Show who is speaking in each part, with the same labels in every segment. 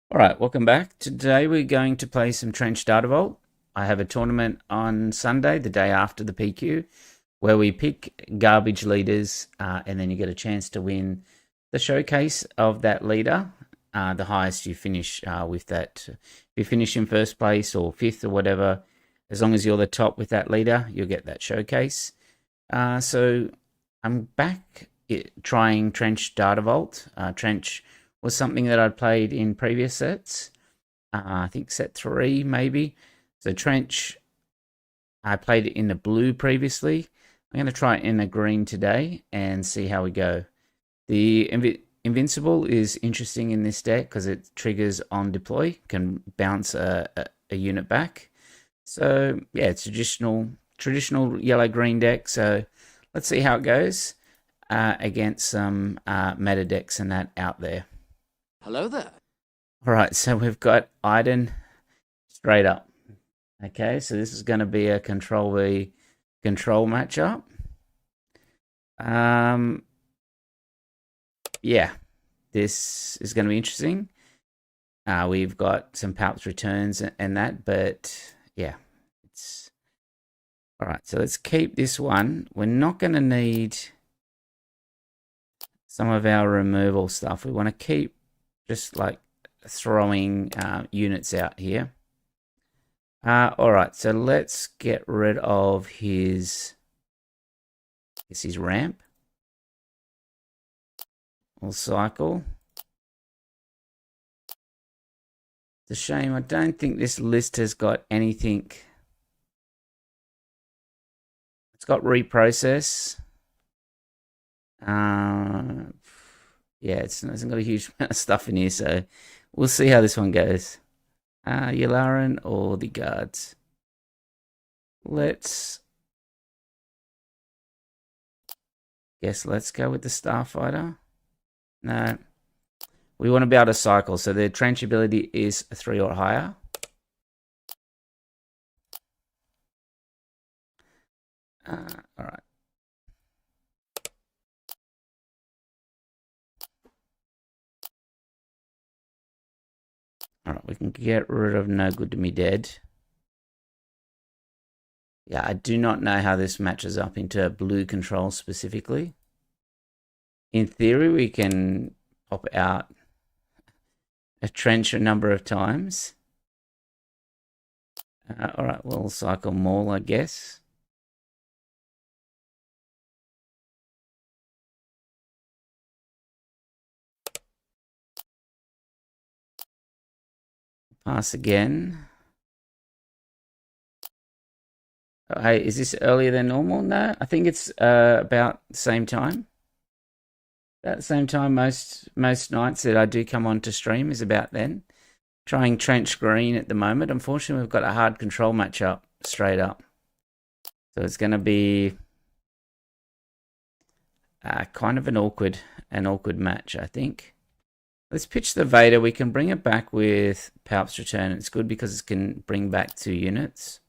Speaker 1: All right, welcome back. Today we're going to play some Trench Data Vault. I have a tournament on Sunday, the day after the PQ, where we pick garbage leaders and then you get a chance to win the showcase of that leader. The highest you finish with that. If you finish in first place or fifth or whatever, as long as you're the top with that leader, you'll get that showcase. So I'm back trying Trench Data Vault. Trench was something that I'd played in previous sets. I think set 3 maybe. So Trench, I played it in the blue previously. I'm going to try it in the green today and see how we go. The Invincible is interesting in this deck because it triggers on deploy, can bounce a unit back. So yeah, it's traditional yellow-green deck. So let's see how it goes against some meta decks and that out there.
Speaker 2: Hello there.
Speaker 1: All right, so we've got Iden straight up. Okay, so this is going to be a control v control matchup. Yeah, this is going to be interesting. We've got some Palps returns and that, but yeah, it's all right. So let's keep this one. We're not going to need some of our removal stuff. We want to keep just like throwing units out here. All right, so let's get rid of his ramp. We'll cycle. It's a shame. I don't think this list has got anything. It's got reprocess. Yeah, it hasn't got a huge amount of stuff in here, so we'll see how this one goes. Yularen or the guards. Let's go with the Starfighter. No. We want to be able to cycle, so their trench ability is 3 or higher. All right. All right, we can get rid of No Good to Me Dead. Yeah, I do not know how this matches up into blue control specifically. In theory, we can pop out a trench a number of times. All right, we'll cycle Maul, I guess. Pass again. Oh, hey, is this earlier than normal? No, I think it's about the same time. About the same time most nights that I do come on to stream is about then. Trying Trench Green at the moment. Unfortunately, we've got a hard control matchup straight up. So it's going to be kind of an awkward match, I think. Let's pitch the Vader. We can bring it back with Palp's return. It's good because it can bring back 2 units.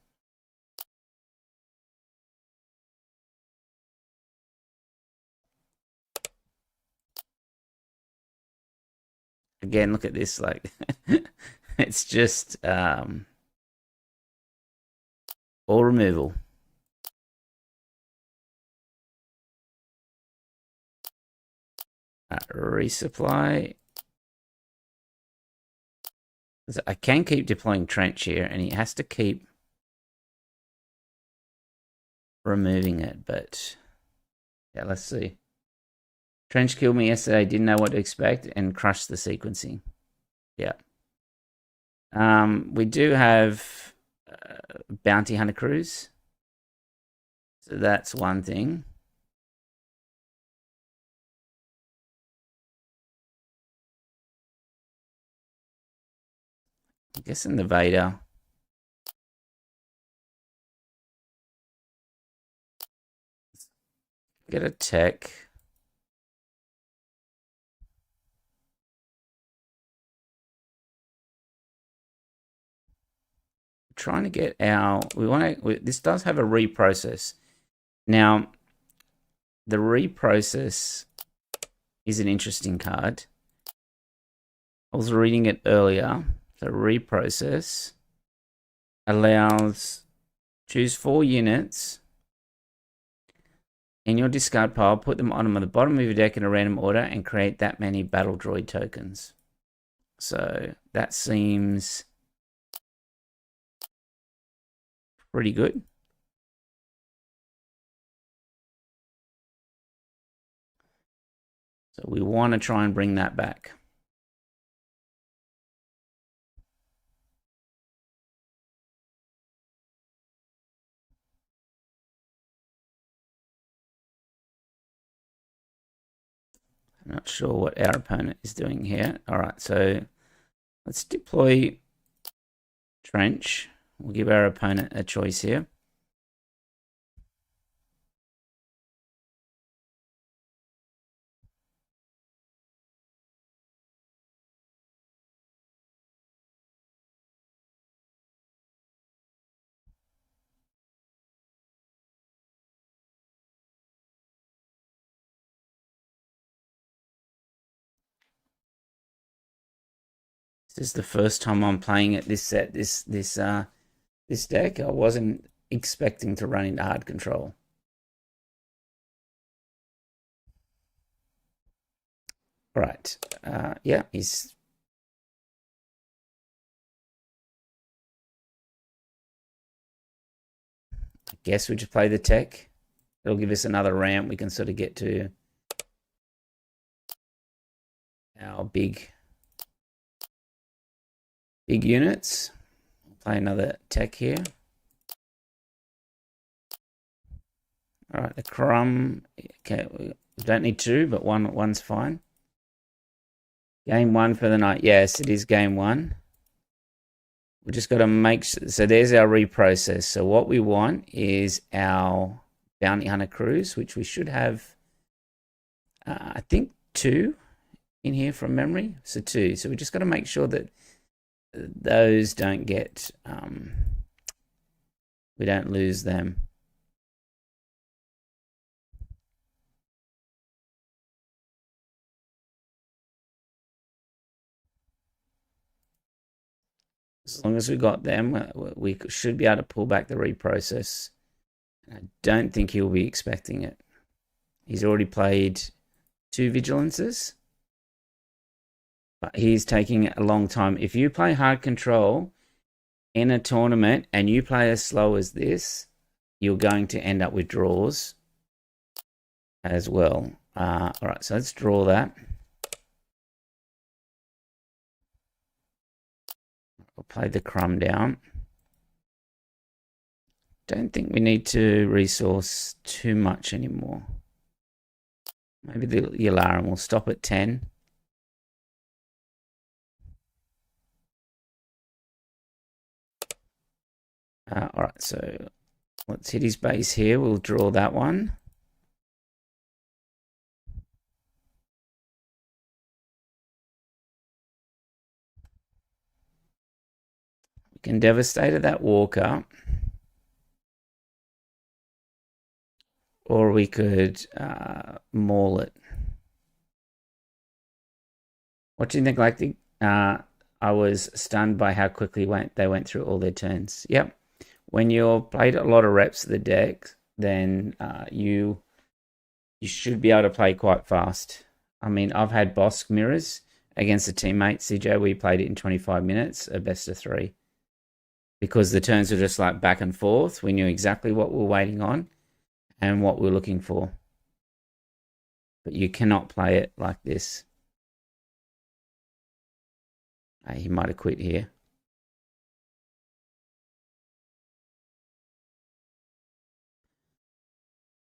Speaker 1: Again, look at this. Like, it's just all removal. Resupply. I can keep deploying Trench here, and he has to keep removing it, but yeah, let's see. Trench killed me yesterday, didn't know what to expect, and crushed the sequencing. Yeah. We do have Bounty Hunter Crews. So that's one thing. I'm guessing the Vader. Get a tech. Trying to get our, this does have a reprocess. Now, the reprocess is an interesting card. I was reading it earlier. So reprocess allows choose 4 units in your discard pile, put them on the bottom of your deck in a random order, and create that many battle droid tokens. So that seems pretty good. So we want to try and bring that back. I'm not sure what our opponent is doing here. All right, so let's deploy Trench. We'll give our opponent a choice here. This is the first time I'm playing it. This set, this deck. I wasn't expecting to run into hard control. All right. Yeah, he's. I guess we just play the tech. It'll give us another ramp. We can sort of get to our big units. Play another tech here. All right, the crumb. Okay, we don't need 2, but one's fine. Game 1 for the night. Yes, it is game 1. We just got to make sure. So there's our reprocess. So what we want is our bounty hunter crews, which we should have, I think 2 in here from memory. So 2. So we just got to make sure that those don't get, we don't lose them. As long as we got them, we should be able to pull back the reprocess. I don't think he'll be expecting it. He's already played 2 vigilances, but he's taking a long time. If you play hard control in a tournament and you play as slow as this, you're going to end up with draws as well. All right, so let's draw that. We'll play the crumb down. Don't think we need to resource too much anymore. Maybe the Yularim will stop at 10. All right, so let's hit his base here. We'll draw that one. We can devastate that walker. Or we could maul it. Watching the Galactic, I was stunned by how quickly they went through all their turns. Yep. When you've played a lot of reps of the deck, then you should be able to play quite fast. I mean, I've had Bosk mirrors against a teammate, CJ. We played it in 25 minutes, a best of 3. Because the turns were just like back and forth. We knew exactly what we were waiting on and what we're looking for. But you cannot play it like this. He might have quit here.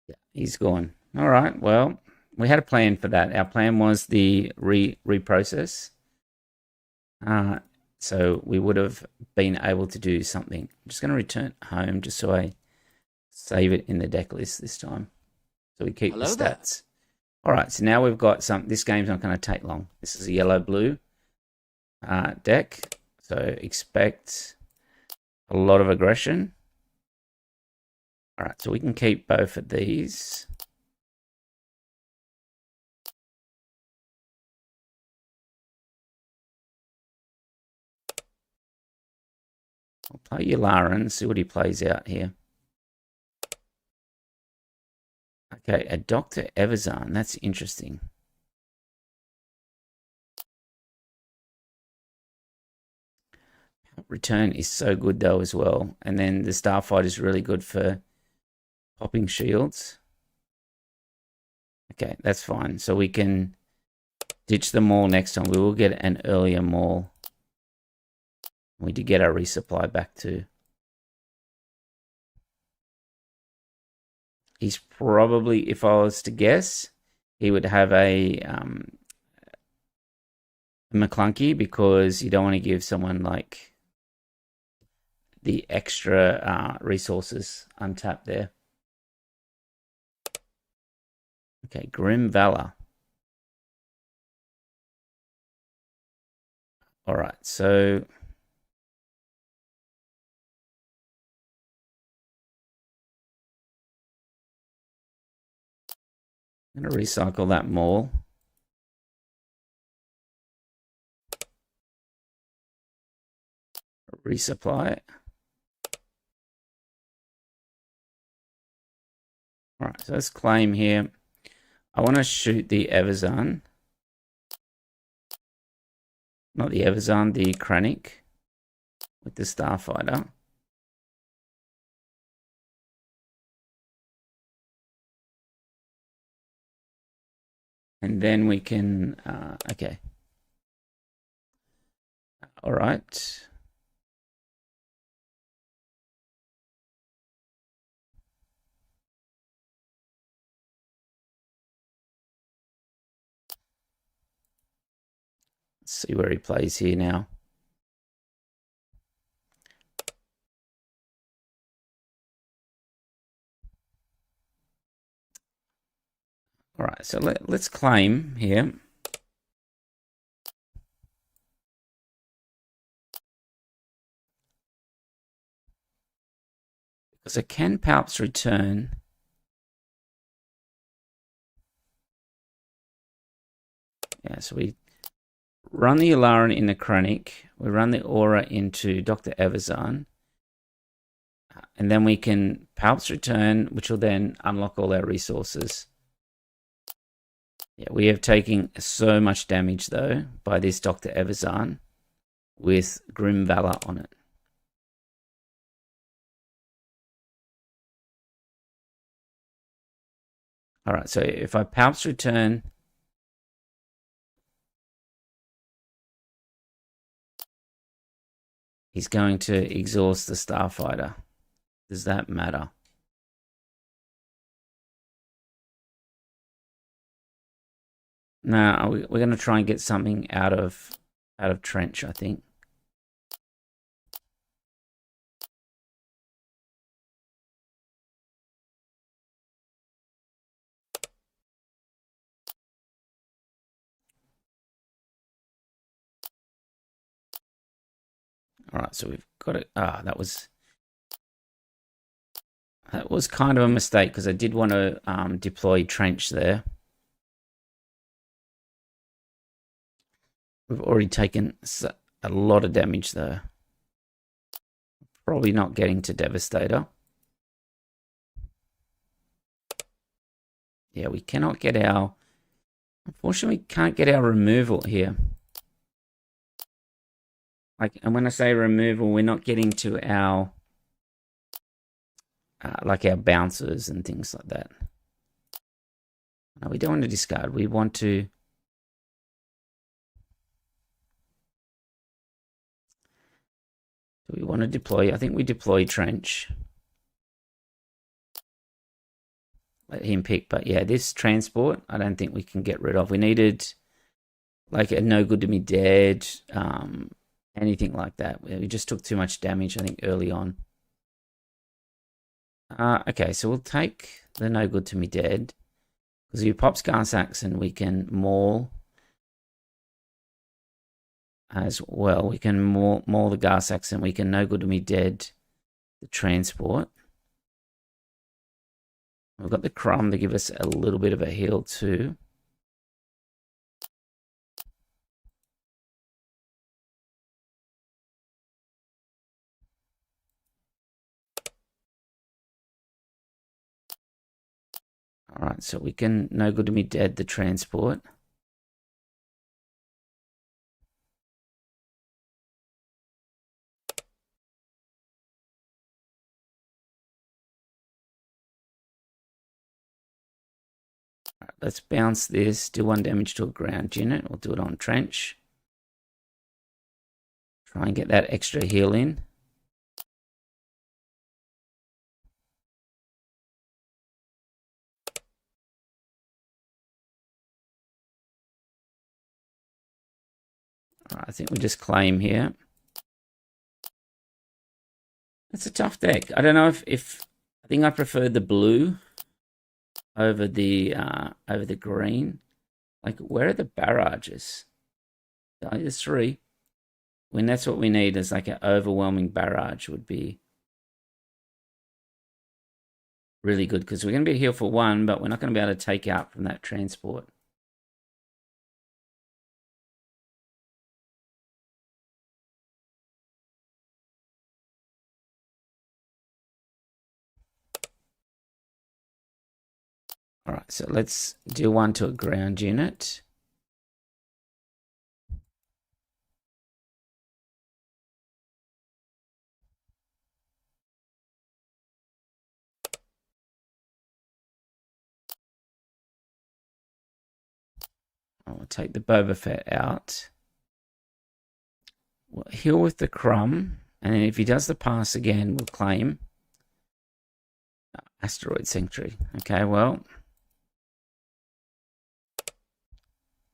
Speaker 1: Yeah, he's gone. All right, well, we had a plan for that. Our plan was the reprocess. So we would have been able to do something. I'm just going to return home just so I save it in the deck list this time. So we keep the stats. All right, so now we've got some. This game's not going to take long. This is a yellow-blue deck. So expect a lot of aggression. All right, so we can keep both of these. I'll play Yularen, see what he plays out here. Okay, a Dr. Evazan. That's interesting. Return is so good though as well. And then the Starfighter is really good for popping shields. Okay, that's fine. So we can ditch the maul next time. We will get an earlier maul. We did get our resupply back too. He's probably, if I was to guess, he would have a McClunky, because you don't want to give someone like the extra resources untapped there. Okay, Grim Valor. All right, so I'm going to recycle that maul. Resupply it. All right, so let's claim here. I want to shoot the Evazan. Not the Evazan, the Kranich with the Starfighter. And then we can, okay. All right. Let's see where he plays here now. All right, so let's claim here. Because I can Palps return. Yeah, so we run the Yularen in the Kranich. We run the Aura into Dr. Evazan. And then we can Palps return, which will then unlock all our resources. Yeah, we have taken so much damage, though, by this Dr. Evazan with Grim Valor on it. All right, so if I Palps return, he's going to exhaust the Starfighter. Does that matter? No, we're going to try and get something out of Trench, I think. All right, so we've got it. That was kind of a mistake, because I did want to deploy Trench there. We've already taken a lot of damage though. Probably not getting to Devastator. Yeah, we cannot get our... Unfortunately, we can't get our removal here. And when I say removal, we're not getting to our... like our bouncers and things like that. No, we don't want to discard. We want to... Do we want to deploy? I think we deploy Trench. Let him pick. But yeah, this transport, I don't think we can get rid of. We needed like a no good to me dead, anything like that. We just took too much damage, I think, early on. Okay, so we'll take the no good to me dead. Because if you pop Scar Saxon, we can maul as well. We can maul the Gar Saxon. We can no good to me dead the transport. We've got the Crumb to give us a little bit of a heal too. All right, so we can no good to me dead the transport. All right, let's bounce this, do 1 damage to a ground unit. We'll do it on trench. Try and get that extra heal in. All right, I think we just claim here. It's a tough deck. I don't know if I think I prefer the blue over the green. Like, where are the barrages? There's 3. When that's what we need is like an overwhelming barrage would be really good, because we're going to be here for 1, but we're not going to be able to take out from that transport. All right, so let's do 1 to a ground unit. I'll take the Boba Fett out. We'll heal with the Crumb, and then if he does the pass again, we'll claim Asteroid Sanctuary. Okay, well,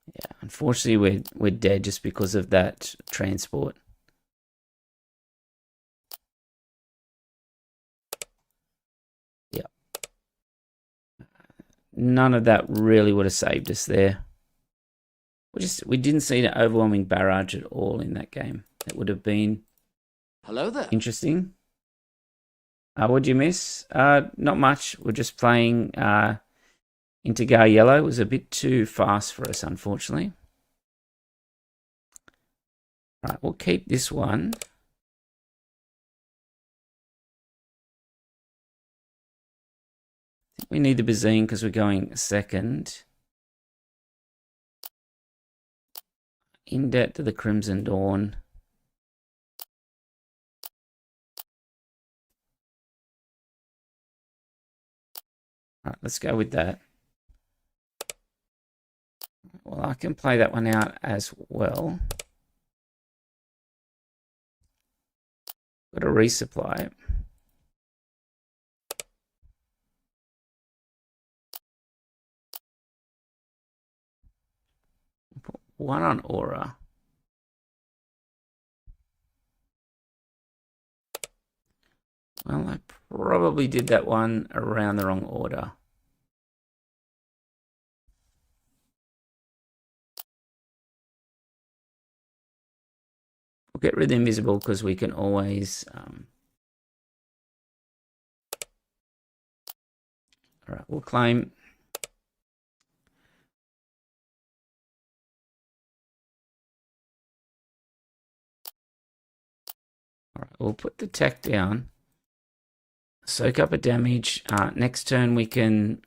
Speaker 1: yeah, unfortunately we're dead just because of that transport. Yeah, none of that really would have saved us there. We didn't see an overwhelming barrage at all in that game. It would have been
Speaker 2: hello there.
Speaker 1: Interesting. What'd you miss? Not much. We're just playing into Gar Yellow. It was a bit too fast for us, unfortunately. Right, we'll keep this one. I think we need the Bazine because we're going second. In debt to the Crimson Dawn. All right, let's go with that. Well, I can play that one out as well. Got to resupply. Put 1 on Aura. Well, I probably did that one around the wrong order. We'll get rid of the invisible because we can always... all right, we'll claim. All right, we'll put the tech down. Soak up a damage. Next turn we can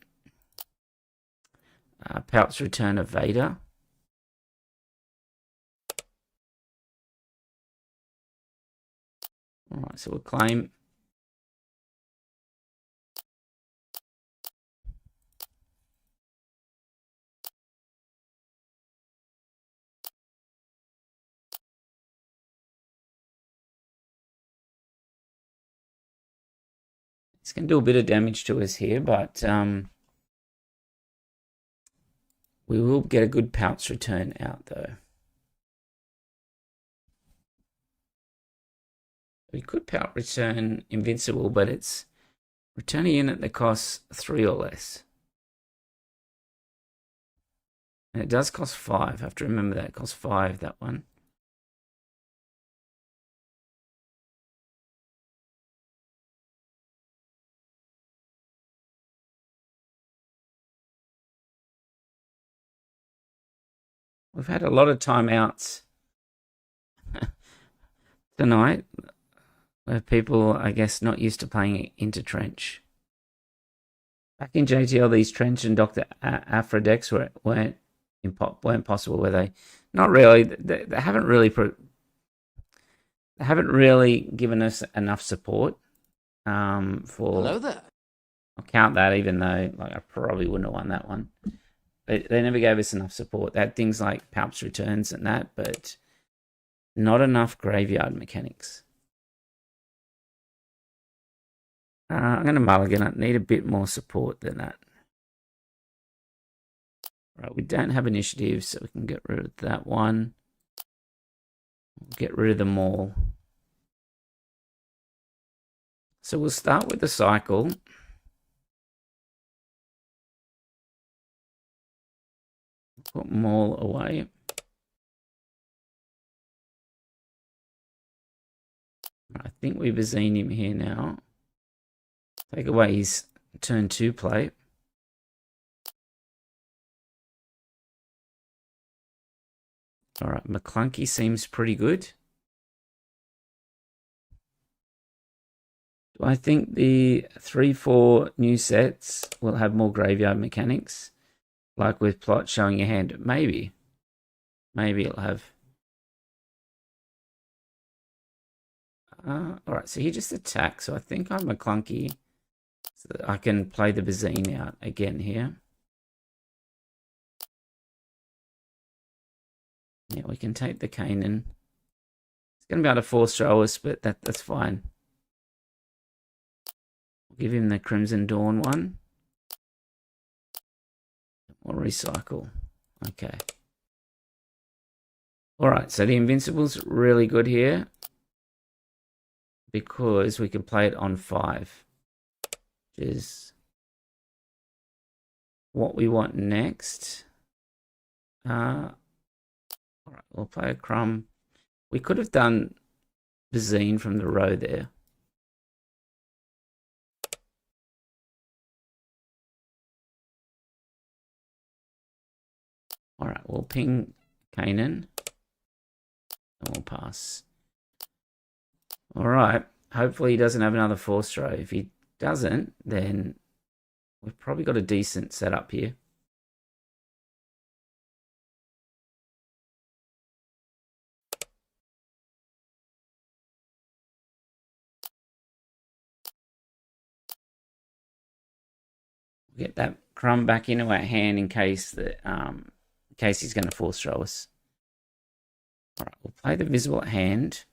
Speaker 1: Pouch Return of Vader. All right, so we'll claim. It's going to do a bit of damage to us here, but we will get a good Pouch Return out, though. We could Pouch Return Invincible, but it's return a unit that costs 3 or less. And it does cost 5. I have to remember that. It costs 5, that one. We've had a lot of timeouts tonight where people, I guess, not used to playing into trench. Back in JTL, these Trench and Dr. Afra decks weren't possible, were they? Not really. They haven't really given us enough support for.
Speaker 2: Hello there.
Speaker 1: I'll count that, even though like I probably wouldn't have won that one. They never gave us enough support. They had things like Palp's returns and that, but not enough graveyard mechanics. I'm going to mulligan. I need a bit more support than that. Right, we don't have initiative, so we can get rid of that one. Get rid of them all. So we'll start with the cycle. Put Maul away. I think we've seen him here now. Take away his turn 2 play. All right, McClunky seems pretty good. Do I think the 3-4 new sets will have more graveyard mechanics? Like with Plot showing your hand? Maybe. Maybe it'll have. All right, so he just attacks. So I think I'm McClunky. So that I can play the Bazine out again here. Yeah, we can take the Kanan. It's going to be able to force throw us, but that's fine. We'll give him the Crimson Dawn one. We'll recycle. Okay. All right, so the Invincible's really good here because we can play it on 5. Is what we want next. All right, we'll play a Crumb. We could have done Bazine from the row there. All right, we'll ping Kanan and we'll pass. All right, hopefully he doesn't have another force throw. If he doesn't, then we've probably got a decent setup here. We'll get that Crumb back into our hand in case that he's going to force throw us. All right, we'll play the Visible at hand.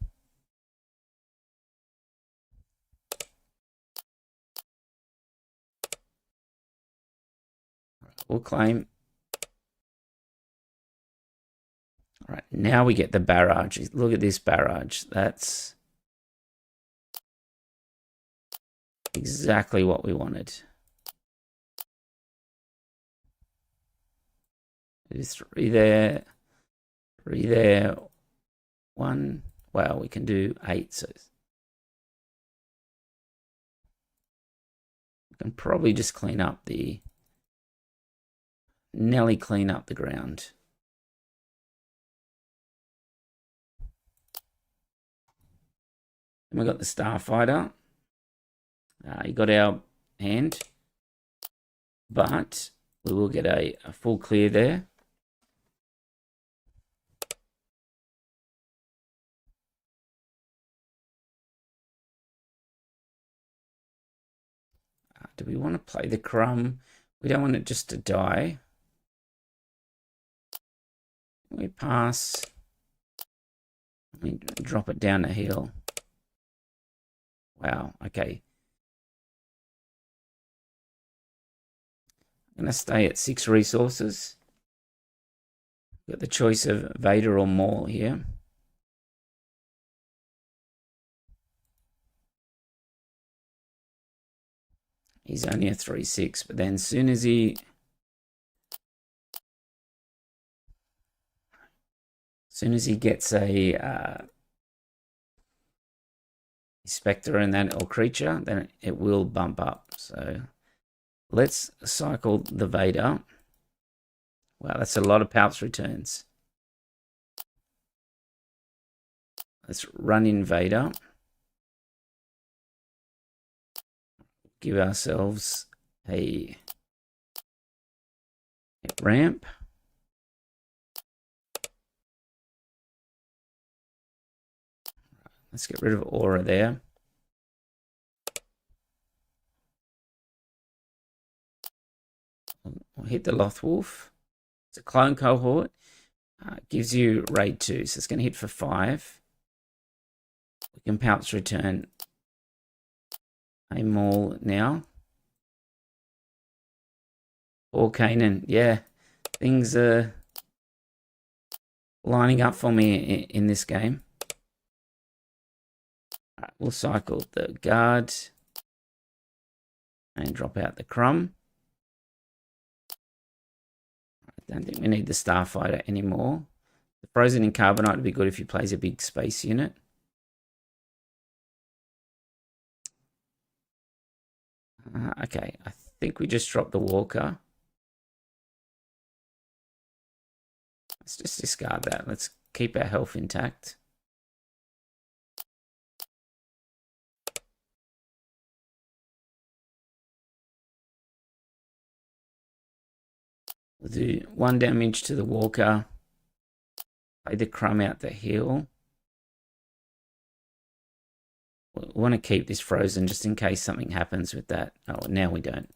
Speaker 1: We'll claim. All right, now we get the barrage. Look at this barrage. That's exactly what we wanted. There's 3 there, 3 there, 1. Wow, we can do 8. So we can probably just clean up the. Nearly clean up the ground. And we got the Starfighter. He got our hand, but we will get a full clear there. Do we want to play the Crumb? We don't want it just to die. We pass. We drop it down the hill. Wow, okay. I'm going to stay at 6 resources. Got the choice of Vader or Maul here. He's only a 3/6, but then as soon as he gets a Spectre and that or creature, then it will bump up. So let's cycle the Vader. Wow, that's a lot of Palps returns. Let's run in Vader. Give ourselves a ramp. Let's get rid of aura there. We'll hit the Lothwolf. It's a clone cohort. Gives you raid 2, so it's going to hit for 5. We can perhaps return a Maul now. Or Kanan. Yeah, things are lining up for me in this game. Right, we'll cycle the guard and drop out the Crumb. I don't think we need the Starfighter anymore. The Frozen in Carbonite would be good if he plays a big space unit. Okay, I think we just dropped the Walker. Let's just discard that. Let's keep our health intact. We'll do 1 damage to the Walker. Play the Crumb out the heal. We want to keep this frozen just in case something happens with that. Oh, now we don't.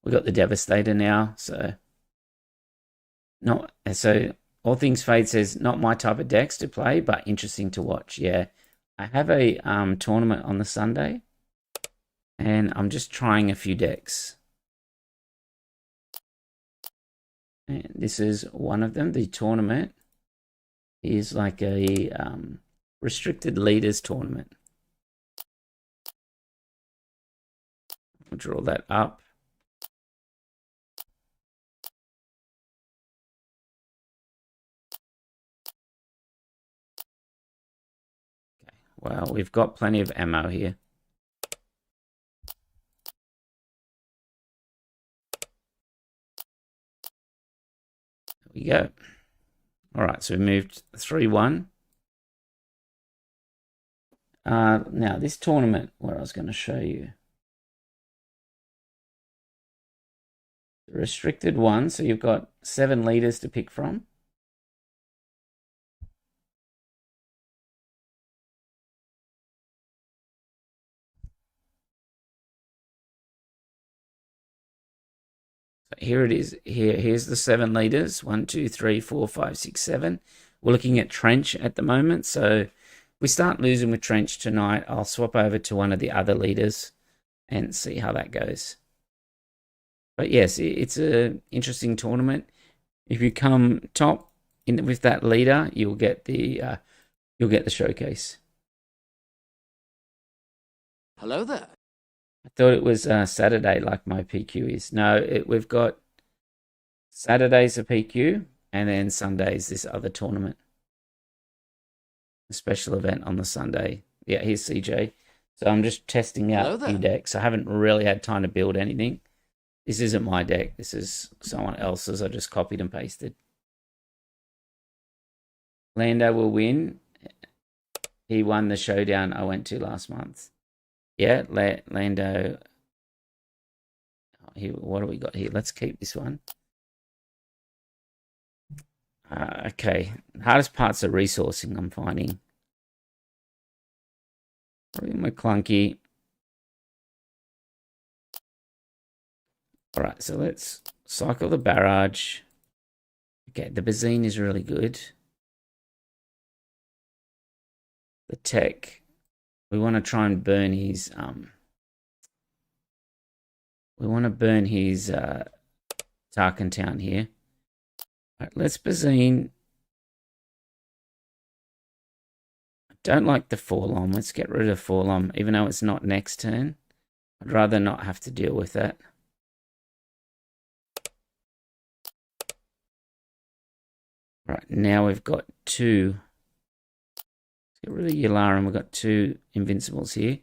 Speaker 1: We got the Devastator now, so All Things Fade says not my type of decks to play, but interesting to watch. Yeah, I have a tournament on the Sunday, and I'm just trying a few decks. And this is one of them. The tournament is like a restricted leaders tournament. I'll draw that up. Okay. Well, we've got plenty of ammo here. There we go. All right, so we moved 3-1. Now, this tournament, what I was going to show you. The restricted one, so you've got 7 leaders to pick from. So here it is. Here's the 7 leaders. 1, 2, 3, 4, 5, 6, 7. We're looking at Trench at the moment. So if we start losing with Trench tonight, I'll swap over to one of the other leaders and see how that goes. But yes, it's an interesting tournament. If you come top with that leader, you'll get the showcase.
Speaker 2: Hello there.
Speaker 1: I thought it was Saturday, like my PQ is. No, we've got Saturdays a PQ, and then Sundays this other tournament. A special event on the Sunday. Yeah, here's CJ. So I'm just testing out a few decks. I haven't really had time to build anything. This isn't my deck. This is someone else's. I just copied and pasted. Lando will win. He won the showdown I went to last month. Yeah, Lando. What do we got here? Let's keep this one. Okay. Hardest parts are resourcing, I'm finding. Probably my clunky. All right, so let's cycle the barrage. Okay, the Bazine is really good. The tech. We want to try and burn his Tarkin Town here. All right, let's Bazine. I don't like the Forlom. Let's get rid of Forlom, even though it's not next turn. I'd rather not have to deal with that. Right, now we've got 2. Let's get rid of Yularin. We've got 2 Invincibles here,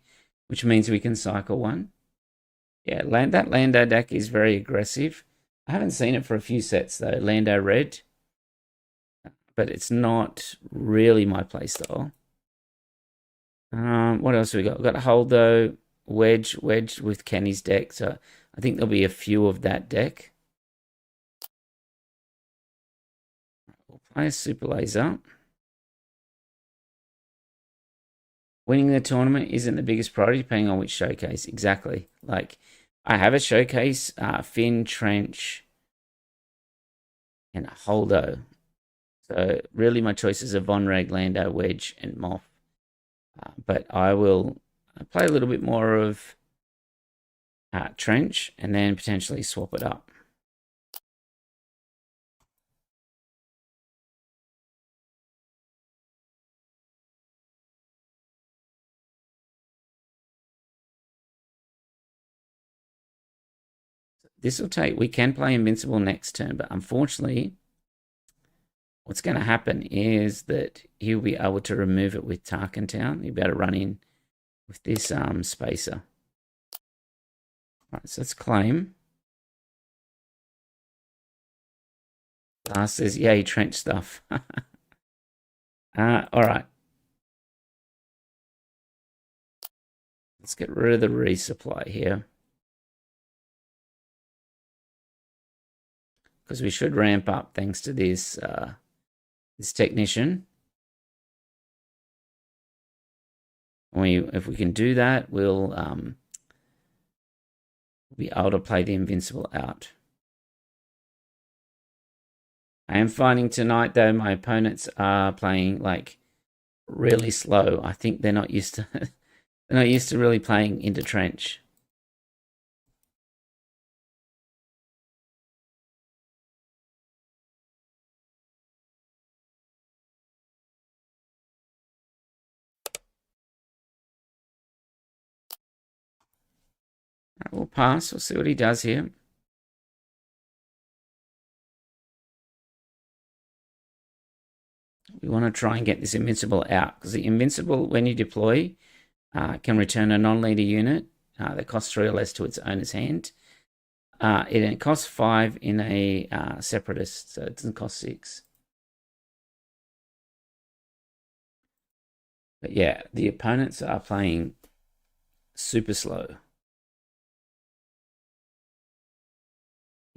Speaker 1: which means we can cycle 1. Yeah, that Lando deck is very aggressive. I haven't seen it for a few sets, though. Lando Red. But it's not really my playstyle. What else have we got? We've got Holdo. wedge with Kenny's deck. So I think there'll be a few of that deck. We'll play a super laser. Winning the tournament isn't the biggest priority, depending on which showcase. Exactly. Like, I have a showcase, Finn, Trench, and Holdo. So really my choices are Vonreg, Lando, Wedge, and Moth. But I will play a little bit more of Trench and then potentially swap it up. This will take, we can play Invincible next turn, but unfortunately, what's going to happen is that he'll be able to remove it with Tarkentown. He'll be able to run in with this spacer. All right, so let's claim. Says, yay, Trench stuff. All right. Let's get rid of the resupply here. Because we should ramp up thanks to this this technician. If we can do that, we'll be able to play the Invincible out. I am finding tonight, though, my opponents are playing like really slow. I think they're not used to they're not used to really playing into Trench. Right, we'll pass. We'll see what he does here. We want to try and get this Invincible out, because the Invincible, when you deploy, can return a non-leader unit that costs 3 or less to its owner's hand. It costs 5 in a Separatist, so it doesn't cost 6. But yeah, the opponents are playing super slow.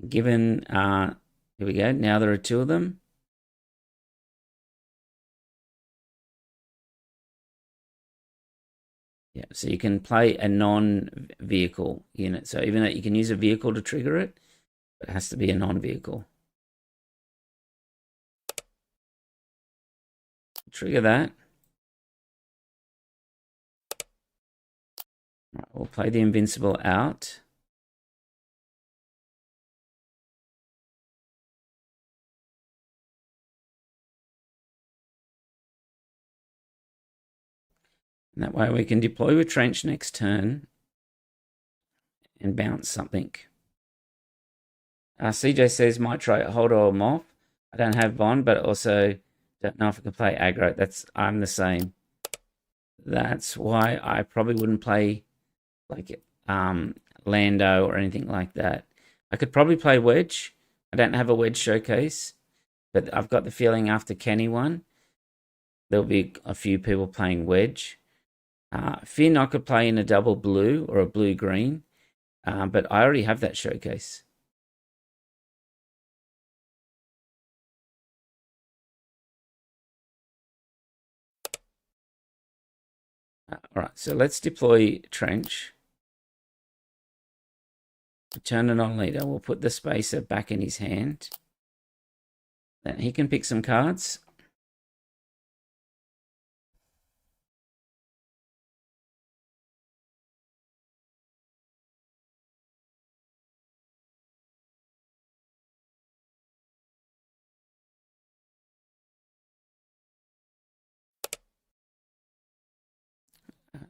Speaker 1: Given, here we go, now there are 2 of them. Yeah, so you can play a non-vehicle unit. So even though you can use a vehicle to trigger it, it has to be a non-vehicle. Trigger that. Right, we'll play the Invincible out. And that way we can deploy with Trench next turn and bounce something. CJ says, might try Hold or Moth. I don't have Bond, but also don't know if I can play aggro. I'm the same. That's why I probably wouldn't play like Lando or anything like that. I could probably play Wedge. I don't have a Wedge showcase, but I've got the feeling after Kenny one, there'll be a few people playing Wedge. Finn, I could play in a double blue or a blue-green, but I already have that showcase. All right, so let's deploy Trench. Turn it on leader. We'll put the spacer back in his hand. Then he can pick some cards.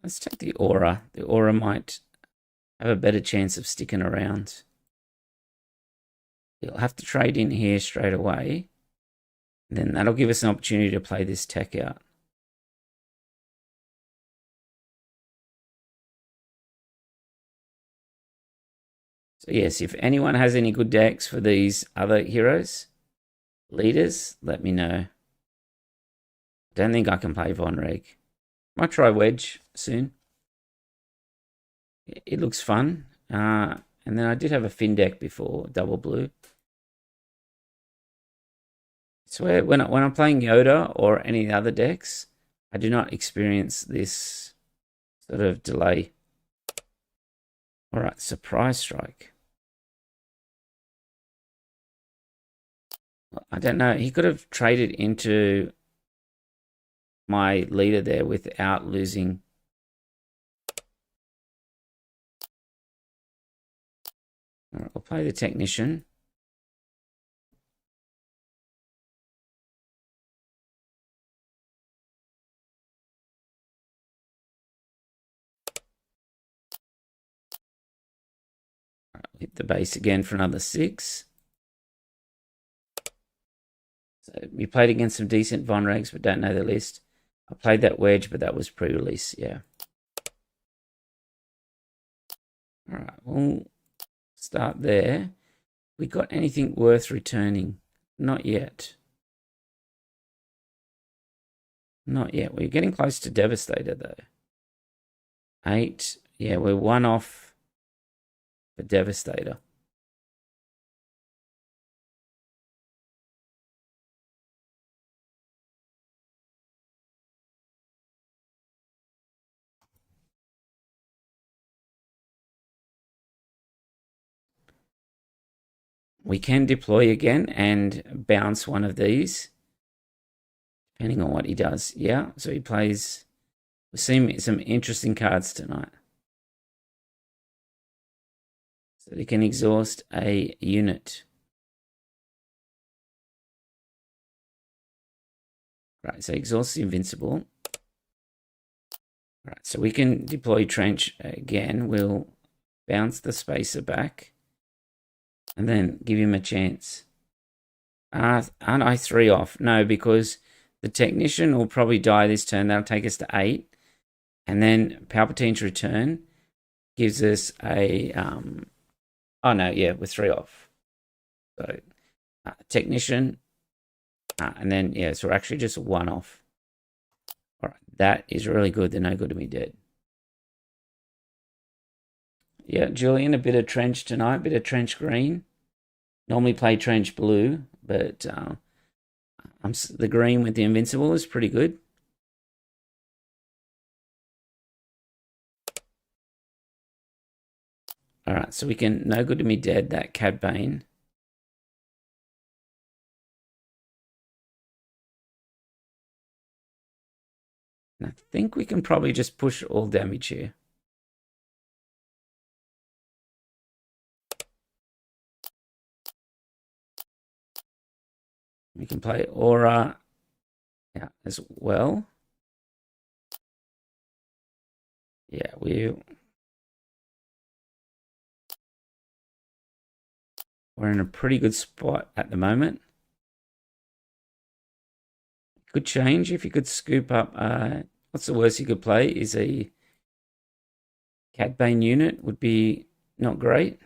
Speaker 1: Let's take the Aura. The Aura might have a better chance of sticking around. You'll have to trade in here straight away. Then that'll give us an opportunity to play this tech out. So yes, if anyone has any good decks for these other heroes, leaders, let me know. Don't think I can play Vonreg. Might try Wedge soon. It looks fun. And then I did have a Fin deck before, double blue. So when I'm playing Yoda or any other decks, I do not experience this sort of delay. All right, surprise strike. I don't know. He could have traded into my leader there without losing. All right, I'll play the technician. Hit the base again for another 6. So we played against some decent Vonregs, but don't know the list. I played that wedge, but that was pre-release, yeah. All right, we'll start there. We got anything worth returning? Not yet. Not yet. We're getting close to Devastator, though. 8. Yeah, we're 1 off for Devastator. We can deploy again and bounce one of these, depending on what he does. Yeah, so he plays. We've seen some interesting cards tonight. So he can exhaust a unit. Right, so exhaust the invincible. Right, so we can deploy trench again. We'll bounce the spacer back and then give him a chance. Aren't I 3 off? No, because the technician will probably die this turn. That'll take us to 8. And then Palpatine's return gives us a... oh, no, yeah, we're 3 off. So, technician. And then, yeah, so we're actually just 1 off. All right, that is really good. They're no good to me dead. Yeah, Julian, a bit of trench tonight, bit of trench green. Normally play trench blue, but the green with the invincible is pretty good. All right, so we can no good to me dead that Cad Bane. And I think we can probably just push all damage here. We can play Aura as well. Yeah, we're in a pretty good spot at the moment. Could change if you could scoop up. What's the worst you could play is a Cad Bane unit would be not great.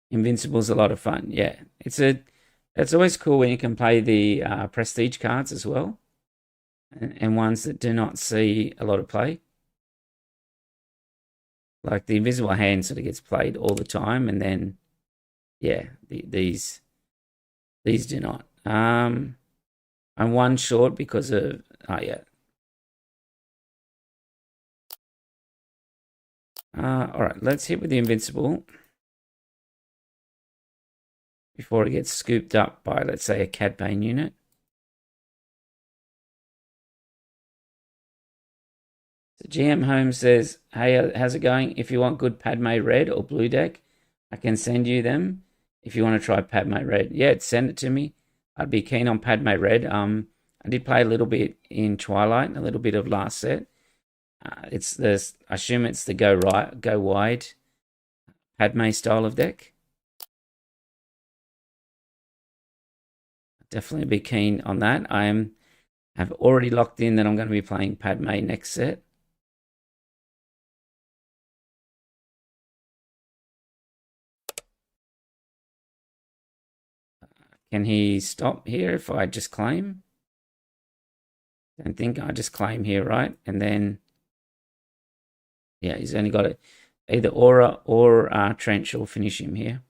Speaker 1: Invincible's a lot of fun. Yeah, it's always cool when you can play the prestige cards as well, and ones that do not see a lot of play. Like the invisible hand sort of gets played all the time, and then yeah, these do not. I'm 1 short because of yeah. All right, let's hit with the invincible before it gets scooped up by, let's say, a Cad Bane unit. So GM Holmes says, hey, how's it going? If you want good Padme Red or Blue deck, I can send you them if you want to try Padme Red. Yeah, send it to me. I'd be keen on Padme Red. I did play a little bit in Twilight and a little bit of last set. It's the, I assume it's the go wide Padme style of deck. Definitely be keen on that. Have already locked in that I'm going to be playing Padme next set. Can he stop here if I just claim? Don't think I just claim here, right? And then Yeah, he's only got either Aura or Trench will finish him here.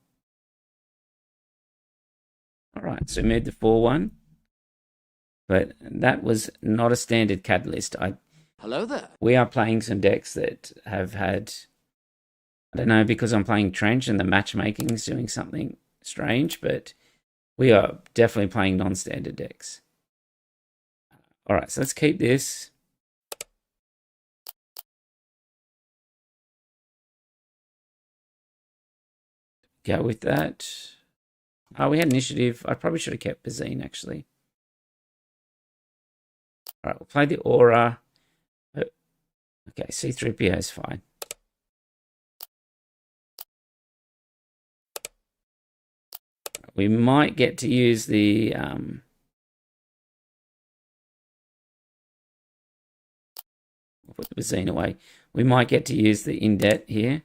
Speaker 1: All right, so we moved the 4-1. But that was not a standard catalyst.
Speaker 2: Hello there.
Speaker 1: We are playing some decks that have had, I don't know, because I'm playing Trench and the matchmaking is doing something strange, but we are definitely playing non-standard decks. All right, so let's keep this. Go with that. Oh, we had initiative. I probably should have kept Bazine, actually. All right, we'll play the Aura. Okay, C3PO is fine. We might get to use the... I'll put the Bazine away. We might get to use the Indet here.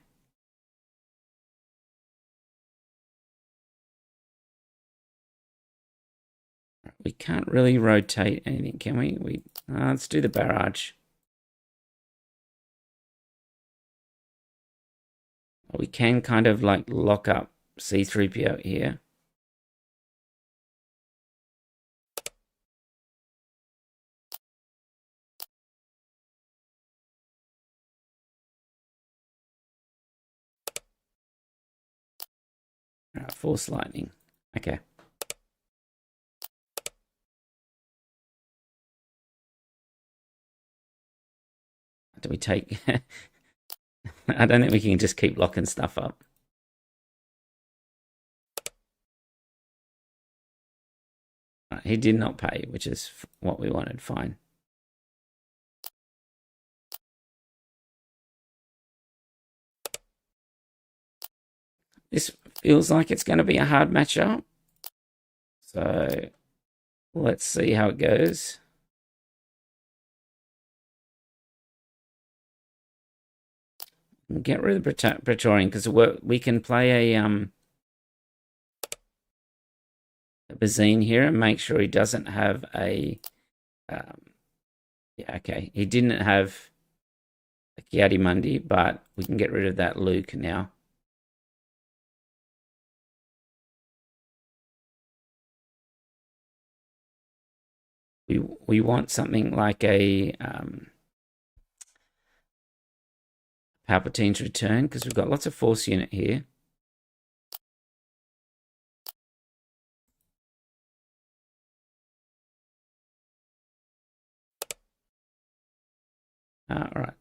Speaker 1: We can't really rotate anything, can we? Let's do the barrage. We can kind of like lock up C3PO here. All right, Force Lightning. Okay. Do we take... I don't think we can just keep locking stuff up. Right, he did not pay, which is what we wanted. Fine. This feels like it's going to be a hard matchup. So let's see how it goes. Get rid of the Praetorian because we can play a Bazine here and make sure he doesn't have a... yeah, okay. He didn't have a Kiadi-Mundi, but we can get rid of that Luke now. We want something like a Palpatine's Return because we've got lots of Force unit here. All right.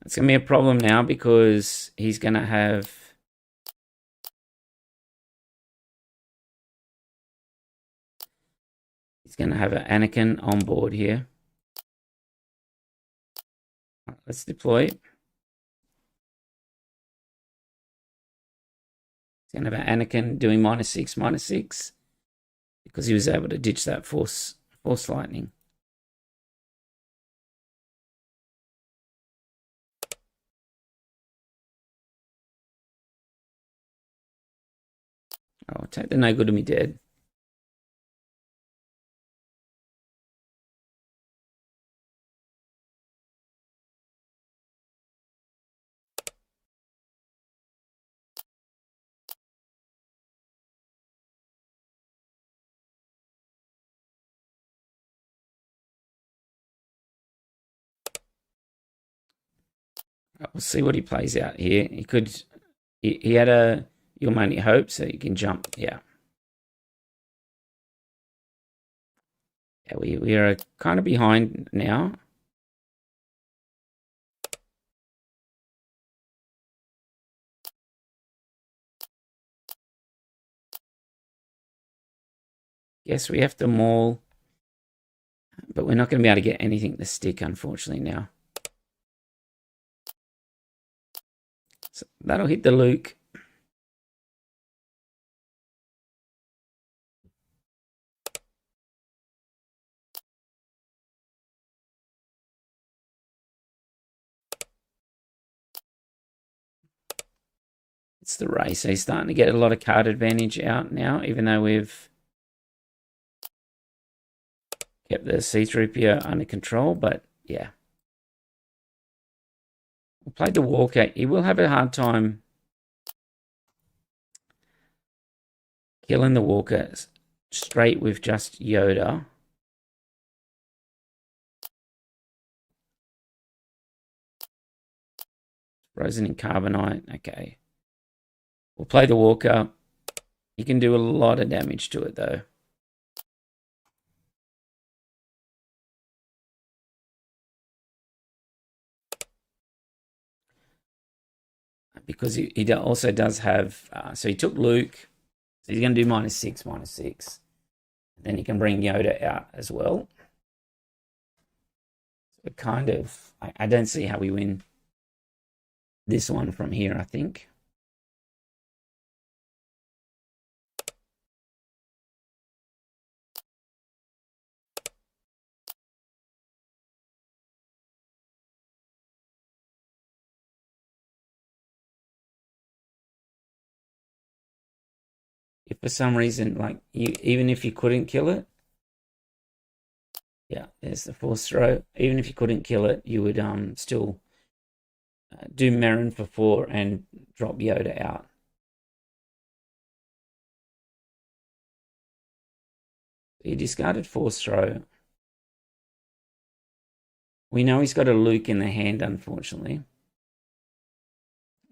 Speaker 1: It's going to be a problem now because he's going to have... He's going to have an Anakin on board here. Right, let's deploy. He's going to have an Anakin doing -6/-6 because he was able to ditch that Force Lightning. I'll take the No Good to Me Dead. We'll see what he plays out here. He could... He had a Your Money Hope, so you can jump. Yeah. Yeah, we are kind of behind now. Yes, we have to maul, but we're not going to be able to get anything to stick, unfortunately, now. So that'll hit the Luke. It's the race. So he's starting to get a lot of card advantage out now, even though we've kept the C3PO under control, but yeah. We'll play the Walker. He will have a hard time killing the Walker straight with just Yoda. Frozen in Carbonite. Okay. We'll play the Walker. You can do a lot of damage to it, though. Because he also does have... so he took Luke. So he's going to do -6, -6. Then he can bring Yoda out as well. So kind of... I don't see how we win this one from here, I think. If for some reason, like, even if you couldn't kill it, yeah, there's the Force throw. Even if you couldn't kill it, you would still do Merrin for 4 and drop Yoda out. He discarded Force throw. We know he's got a Luke in the hand, unfortunately.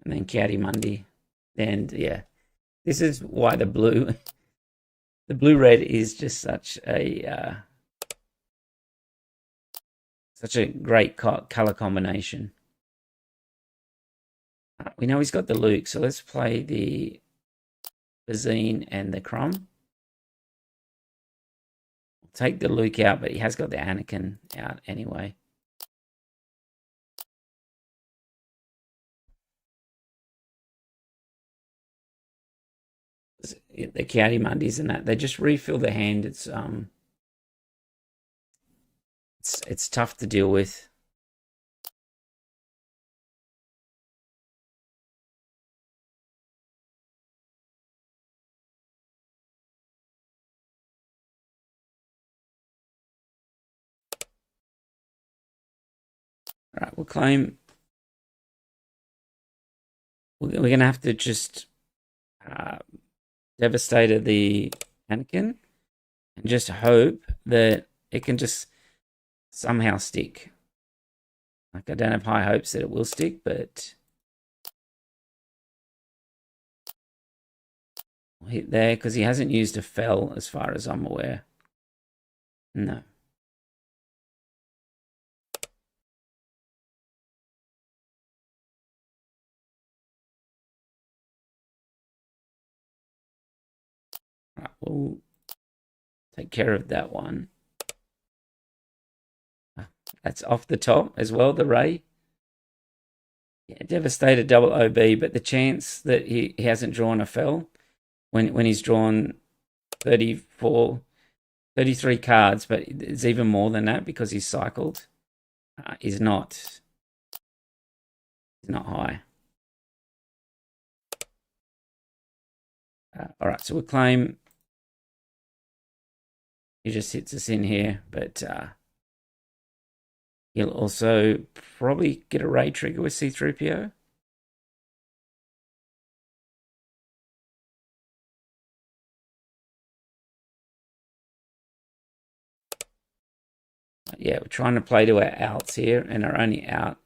Speaker 1: And then Kiadi-Mundi. And yeah, this is why the blue red is just such a great color combination. We know he's got the Luke, so let's play the Bazine and the Crumb. Take the Luke out, but he has got the Anakin out anyway. The Kiadi-Mundis and that, they just refill the hand. It's tough to deal with. All right, we'll claim. We're going to have to just devastate the Anakin and just hope that it can just somehow stick. Like, I don't have high hopes that it will stick, but we'll hit there because he hasn't used a fell as far as I'm aware. No. Right, we'll take care of that one. That's off the top as well, the Ray. Yeah, devastated double OB, but the chance that he hasn't drawn a fell when he's drawn 34, 33 cards, but it's even more than that because he's cycled, is not high. All right, so we'll claim. He just hits us in here, but he'll also probably get a Ray trigger with C-3PO. Yeah, we're trying to play to our outs here, and our only out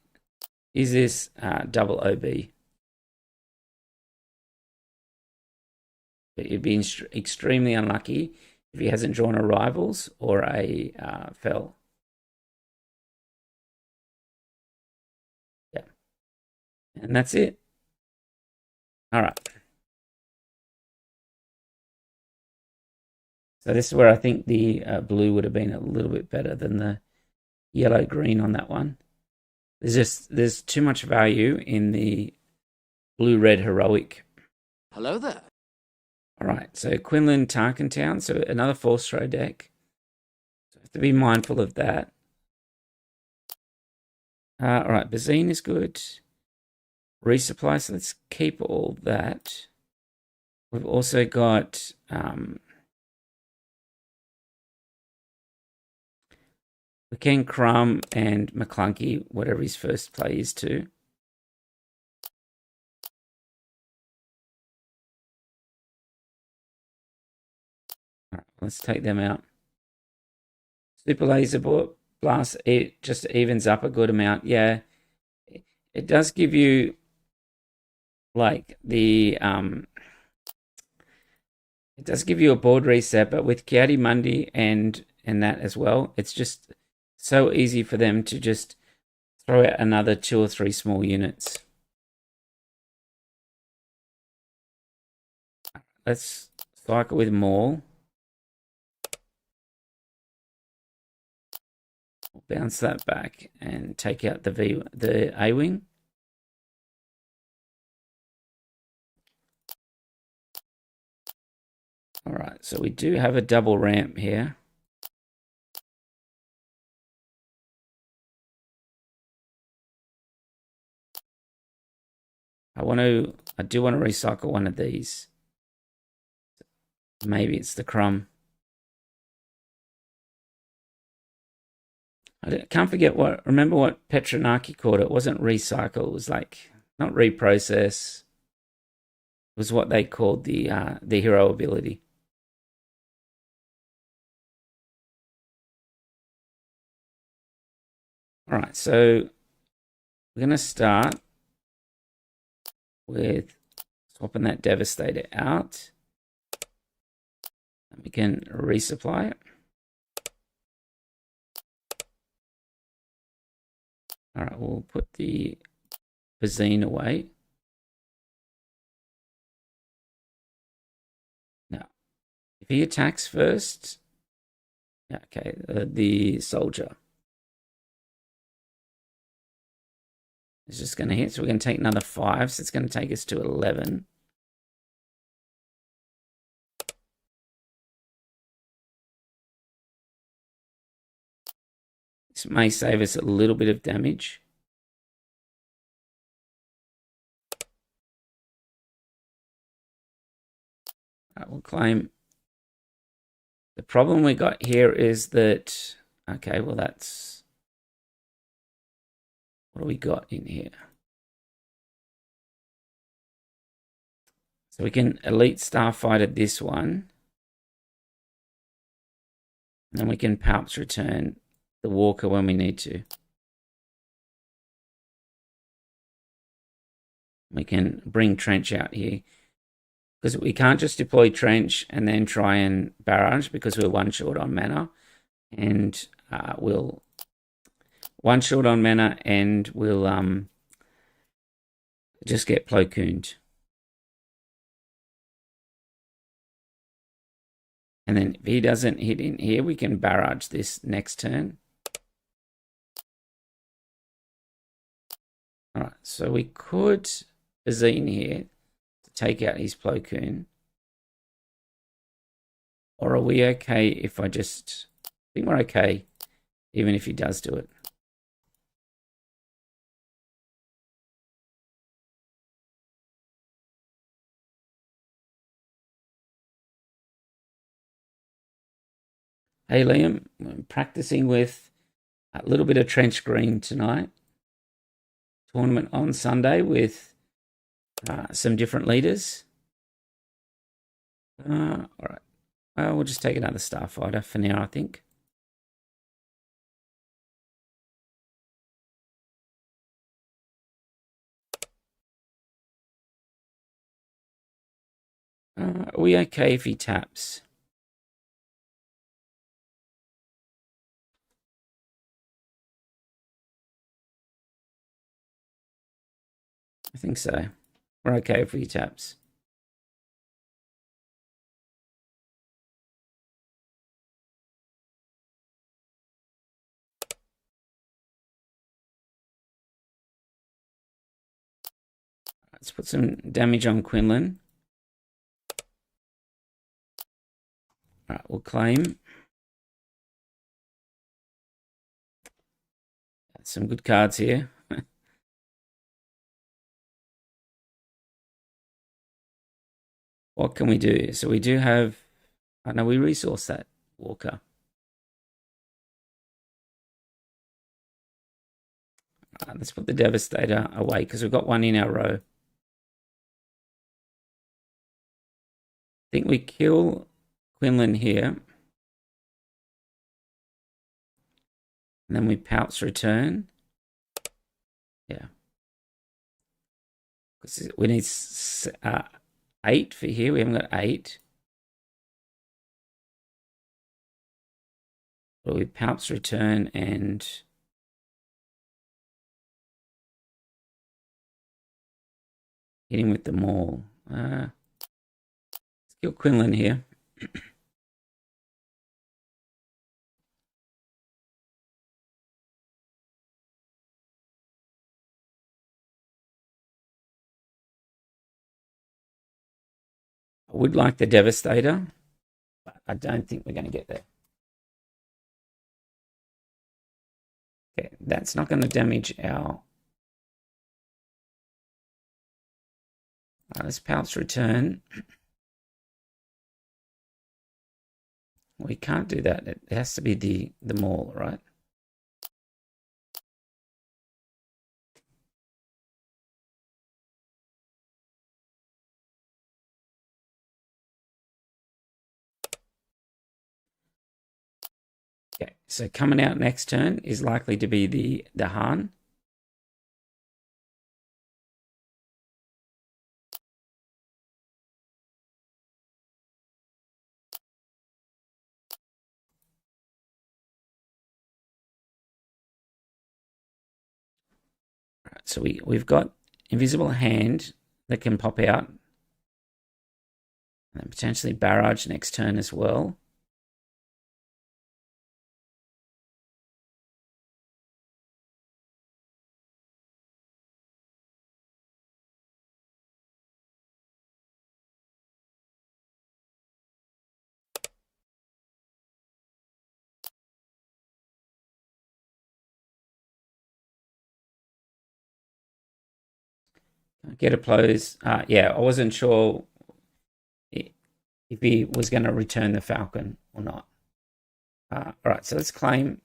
Speaker 1: is this double OB. But you'd be extremely unlucky if he hasn't drawn a Rivals or a Fell. Yeah. And that's it. All right. So this is where I think the blue would have been a little bit better than the yellow-green on that one. There's too much value in the blue-red heroic.
Speaker 2: Hello there.
Speaker 1: All right, so Quinlan Tarkin Town, so another Force throw deck. So I have to be mindful of that. All right, Bazine is good. Resupply, so let's keep all that. We've also got we can Crumb and McClunky, whatever his first play is to. Let's take them out. Super laser blast, it just evens up a good amount. Yeah, it does give you like the it does give you a board reset, but with Kiadi Mundi and that as well, it's just so easy for them to just throw out another 2 or 3 small units. Let's cycle with Maul. We'll bounce that back and take out the A-Wing. All right, so we do have a double ramp here. I do want to recycle one of these. Maybe it's the Crumb. I can't forget remember what Petronaki called it. It wasn't recycle, it was like, not reprocess. It was what they called the hero ability. All right, so we're going to start with swapping that Devastator out. And we can resupply it. All right, we'll put the Bazine away. Now, if he attacks first, okay, the soldier is just going to hit. So we're going to take another 5. So it's going to take us to 11. This may save us a little bit of damage. All right, we'll claim. The problem we got here is that, okay, well that's, what do we got in here? So we can Elite Starfighter this one. And then we can Palps return the Walker when we need to. We can bring Trench out here. Because we can't just deploy Trench and then try and barrage because we're 1 short on mana. And we'll 1 short on mana and we'll just get Plo Kooned. And then if he doesn't hit in here, we can barrage this next turn. All right, so we could Bazine here to take out his Plo Koon. Or are we okay if I think we're okay even if he does do it. Hey Liam, I'm practicing with a little bit of trench green tonight. Tournament on Sunday with some different leaders. All right. We'll just take another Starfighter for now, I think. Are we okay if he taps? I think so. We're okay if he taps. Let's put some damage on Quinlan. All right, we'll claim. Some good cards here. What can we do? So we do have, I know we resource that Walker. Let's put the Devastator away because we've got one in our row. I think we kill Quinlan here. And then we Palps return. Yeah. We need 8 for here. We haven't got 8. But we Palps return and hit him with the maul. Let's kill Quinlan here. I would like the Devastator, but I don't think we're going to get there. Okay, that's not going to damage our... let's Palps return. We can't do that. It has to be the maul, right? Okay, so coming out next turn is likely to be the Han. Right, so we've got Invisible Hand that can pop out. And potentially Barrage next turn as well. Get a close. Yeah, I wasn't sure if he was going to return the Falcon or not. All right, so let's claim.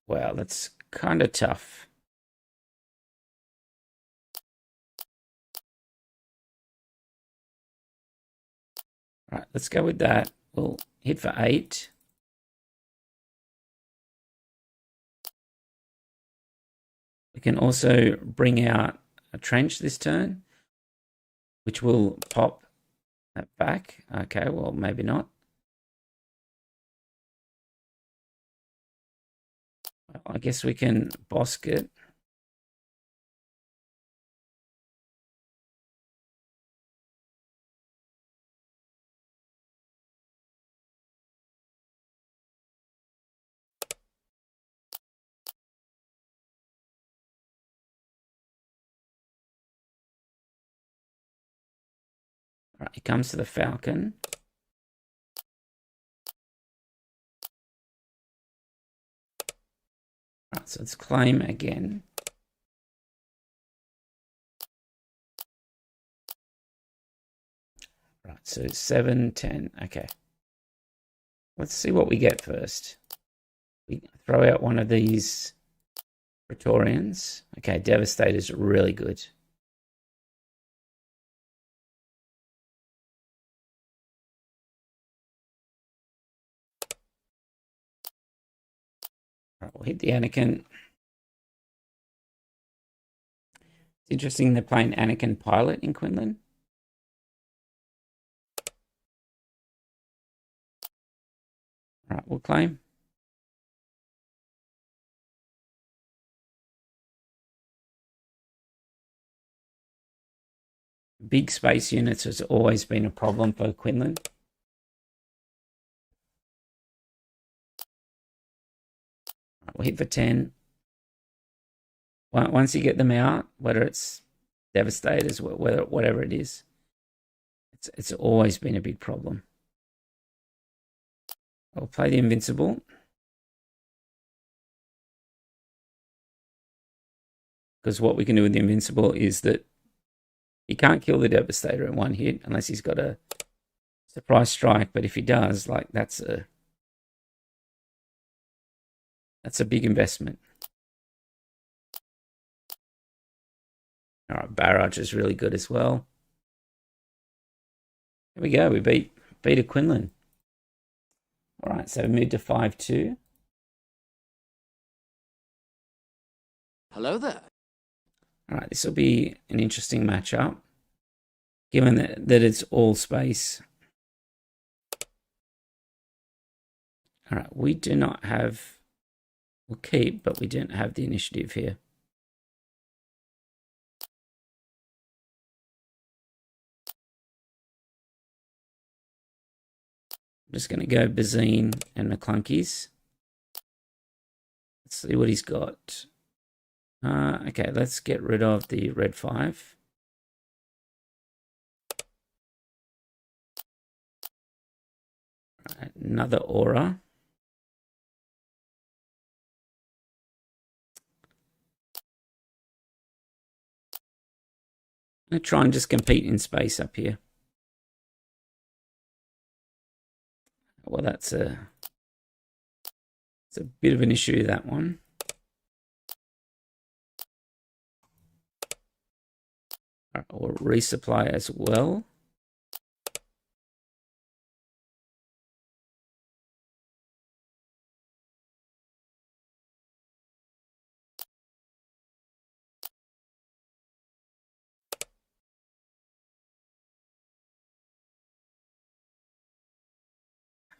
Speaker 1: Wow, that's kind of tough. All right, let's go with that. We'll hit for 8. We can also bring out a trench this turn, which will pop that back. Okay, well, maybe not. I guess we can Bosk it. All right, he comes to the Falcon. All right, so let's claim again. Right, so 7, 10. Okay. Let's see what we get first. We throw out one of these Praetorians. Okay, Devastator's really good. All right, we'll hit the Anakin. It's interesting they're playing Anakin Pilot in Quinlan. All right, we'll claim. Big space units has always been a problem for Quinlan. We'll hit for 10. Once you get them out, whether it's Devastators, whatever it is, it's always been a big problem. I'll play the Invincible. Because what we can do with the Invincible is that he can't kill the Devastator in one hit unless he's got a surprise strike. But if he does, like that's a big investment. All right, Barrage is really good as well. There we go. We beat Peter Quinlan. All right, so we moved to 5-2.
Speaker 2: Hello there.
Speaker 1: All right, this will be an interesting matchup, given that it's all space. All right, we do not have, we'll keep, but we don't have the initiative here. I'm just going to go Bazine and McClunkies. Let's see what he's got. Okay, let's get rid of the red 5. Right, another aura. I'm going to try and just compete in space up here. Well, it's a bit of an issue, that one. Or resupply as well.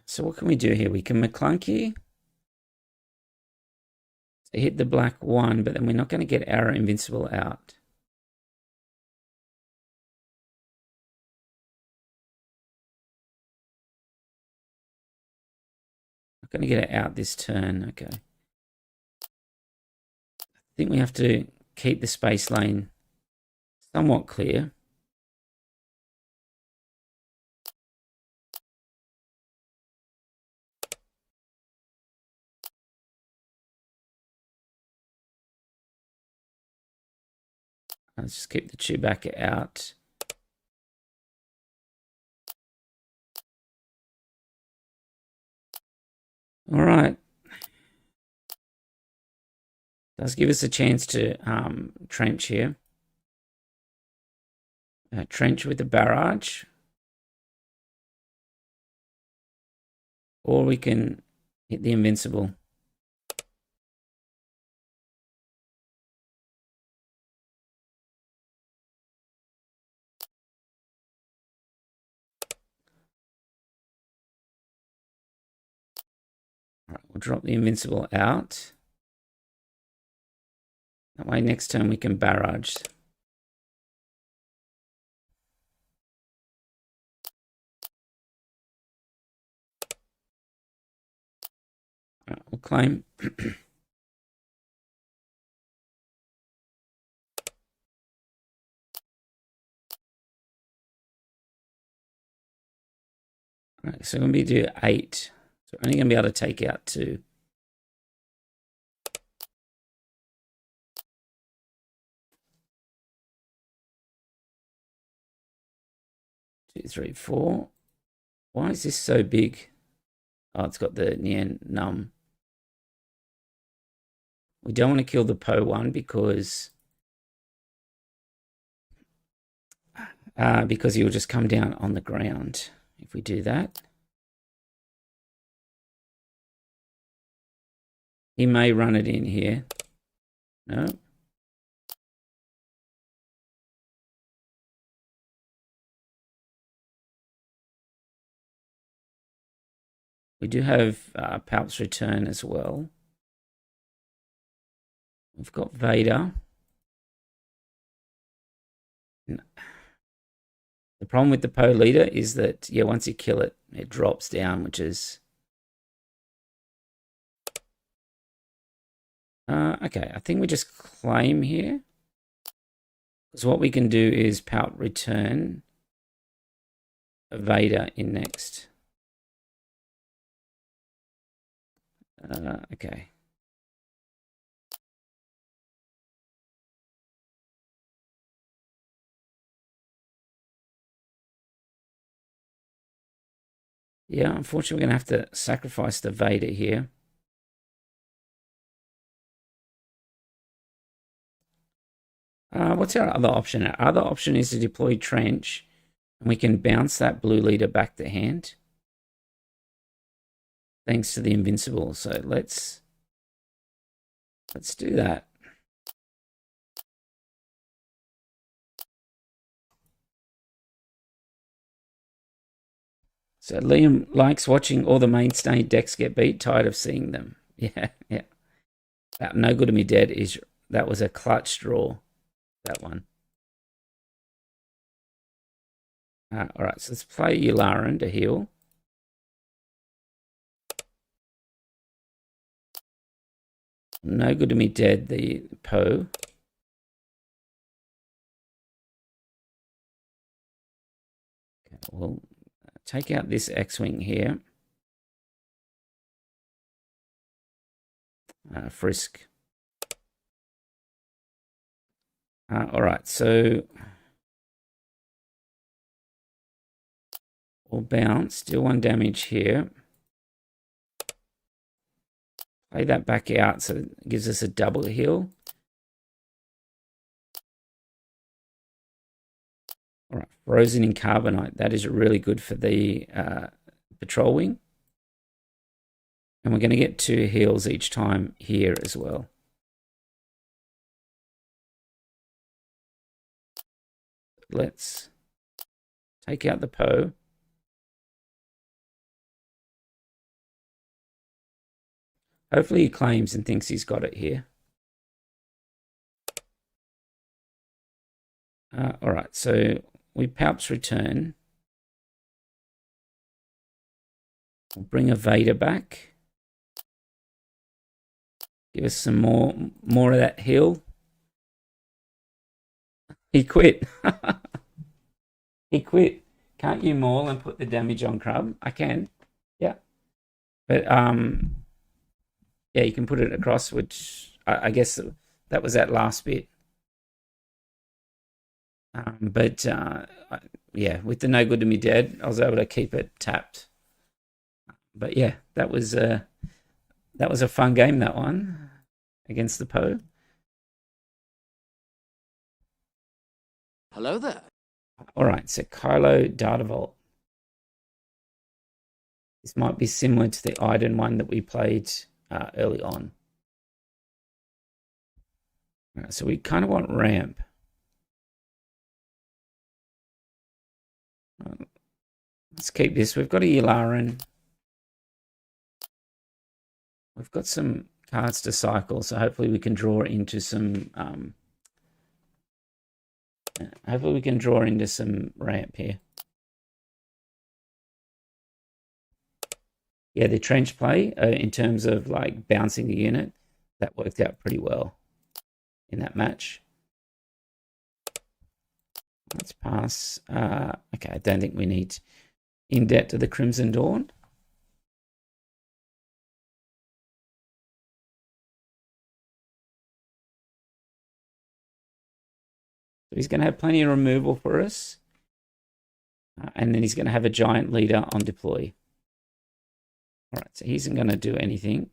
Speaker 1: So what can we do here? We can McClunky to hit the black 1, but then we're not going to get our invincible out. Not going to get it out this turn. Okay. I think we have to keep the space lane somewhat clear. Let's just keep the Chewbacca out. All right. Does give us a chance to trench here. Trench with the barrage. Or we can hit the invincible. All right, we'll drop the invincible out. That way next turn we can barrage. All right, we'll claim. All right, so we're going to do 8. So we're only going to be able to take out 2. Two, 3, 4. Why is this so big? Oh, it's got the Nian Num. We don't want to kill the Po one because he'll just come down on the ground if we do that. He may run it in here. No. We do have Palp's Return as well. We've got Vader. No. The problem with the Po leader is that, yeah, once you kill it, it drops down, which is... okay, I think we just claim here. Because what we can do is Palp Return Vader in next. Okay. Yeah, unfortunately, we're going to have to sacrifice the Vader here. What's our other option? Our other option is to deploy Trench And we can bounce that blue leader back to hand thanks to the invincible. So let's do that. So Liam likes watching all the mainstay decks get beat, tired of seeing them. Yeah, yeah. No Good to Me Dead that was a clutch draw, that one. All right, so let's play Yularen to heal. No Good to Me Dead, the Poe. Okay, we'll take out this X-Wing here. Frisk. All right, so we'll bounce, deal 1 damage here. Play that back out so it gives us a double heal. All right, Frozen in Carbonite. That is really good for the patrol wing. And we're going to get 2 heals each time here as well. Let's take out the Poe. Hopefully he claims and thinks he's got it here. All right, so we Palp's return. We'll bring a Vader back. Give us some more of that heal. He quit. He quit. Can't you maul and put the damage on Crub? I can. Yeah. But yeah, you can put it across, which I guess that was that last bit. But yeah, with the No Good to Me Dead, I was able to keep it tapped. But yeah, that was a fun game, that one, against the Poe.
Speaker 2: Hello there.
Speaker 1: All right, so Kylo Data Vault. This might be similar to the Iden one that we played early on. All right, so we kind of want ramp. Let's keep this. We've got a Yularen. We've got some cards to cycle, so hopefully we can draw into some. Hopefully we can draw into some ramp here. Yeah, the trench play in terms of like bouncing the unit, that worked out pretty well in that match. Let's pass. Okay, I don't think we need in debt to the Crimson Dawn. So he's going to have plenty of removal for us. And then he's going to have a giant leader on deploy. All right, so he isn't going to do anything.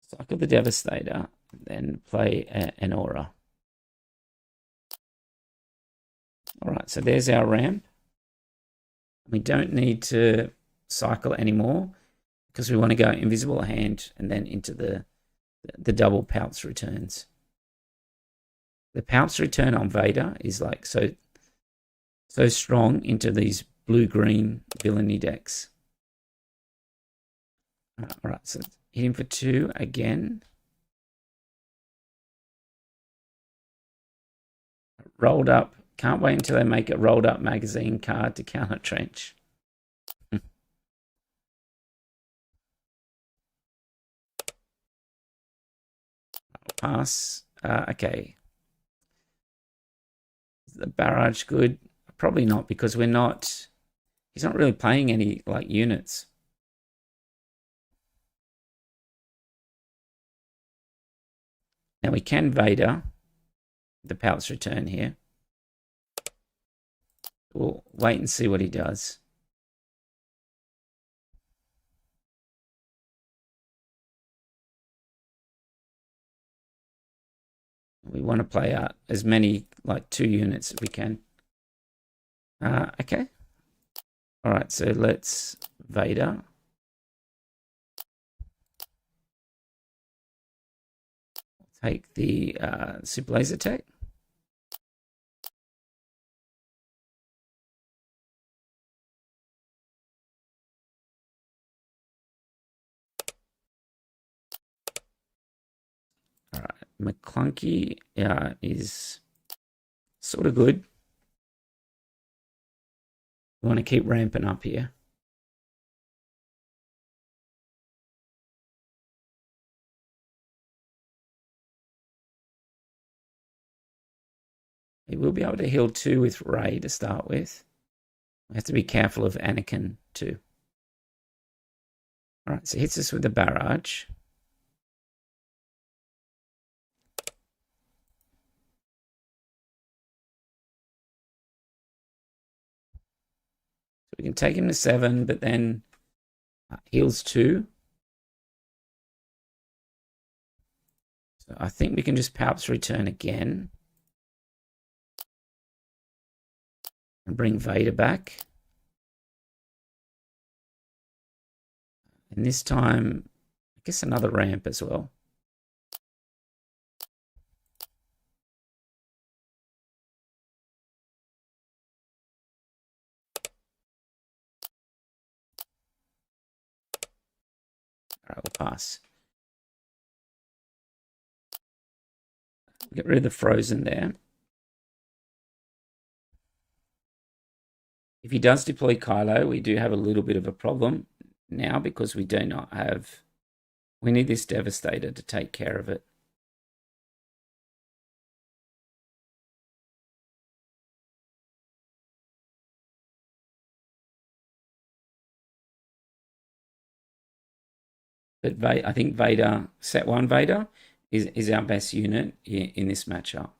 Speaker 1: Cycle the Devastator, then play an Aura. All right, so there's our ramp. We don't need to cycle anymore because we want to go Invisible Hand and then into the double Palps returns. The Palps return on Vader is like so strong into these blue-green villainy decks. All right, so hit him for 2 again. Rolled up. Can't wait until they make a rolled up magazine card to counter trench. Pass. Okay. Is the barrage good? Probably not, because he's not really playing any like units. Now we can Vader the Palps return here. We'll wait and see what he does. We want to play out as many, like 2 units as we can. Okay. All right, so let's Vader. Take the super laser tech. All right, McClunky is sort of good. We want to keep ramping up here. He will be able to heal 2 with Rey to start with. We have to be careful of Anakin too. All right, so hits us with the barrage. So we can take him to 7, but then heals 2. So I think we can just Palp's return again. And bring Vader back. And this time, I guess another ramp as well. All right, we'll pass. Get rid of the frozen there. If he does deploy Kylo, we do have a little bit of a problem now because we do not have... We need this Devastator to take care of it. But I think Vader, set 1 Vader, is our best unit in this matchup.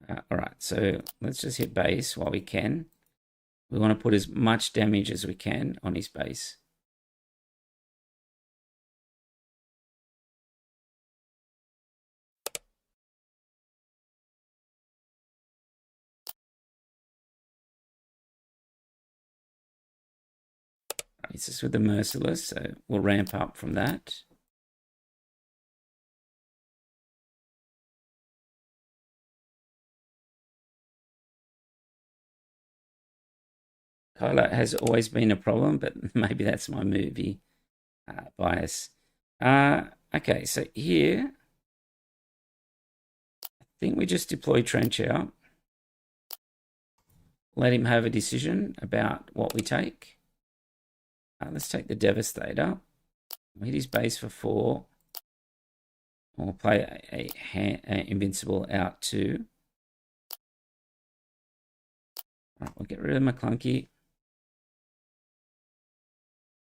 Speaker 1: All right, so let's just hit base while we can. We want to put as much damage as we can on his base. It's just with the Merciless, so we'll ramp up from that. Kylo has always been a problem, but maybe that's my movie bias. Okay, so here, I think we just deploy Trench out. Let him have a decision about what we take. Let's take the Devastator. We'll hit his base for 4. We'll play a Invincible out 2. All right, we'll get rid of McClunky.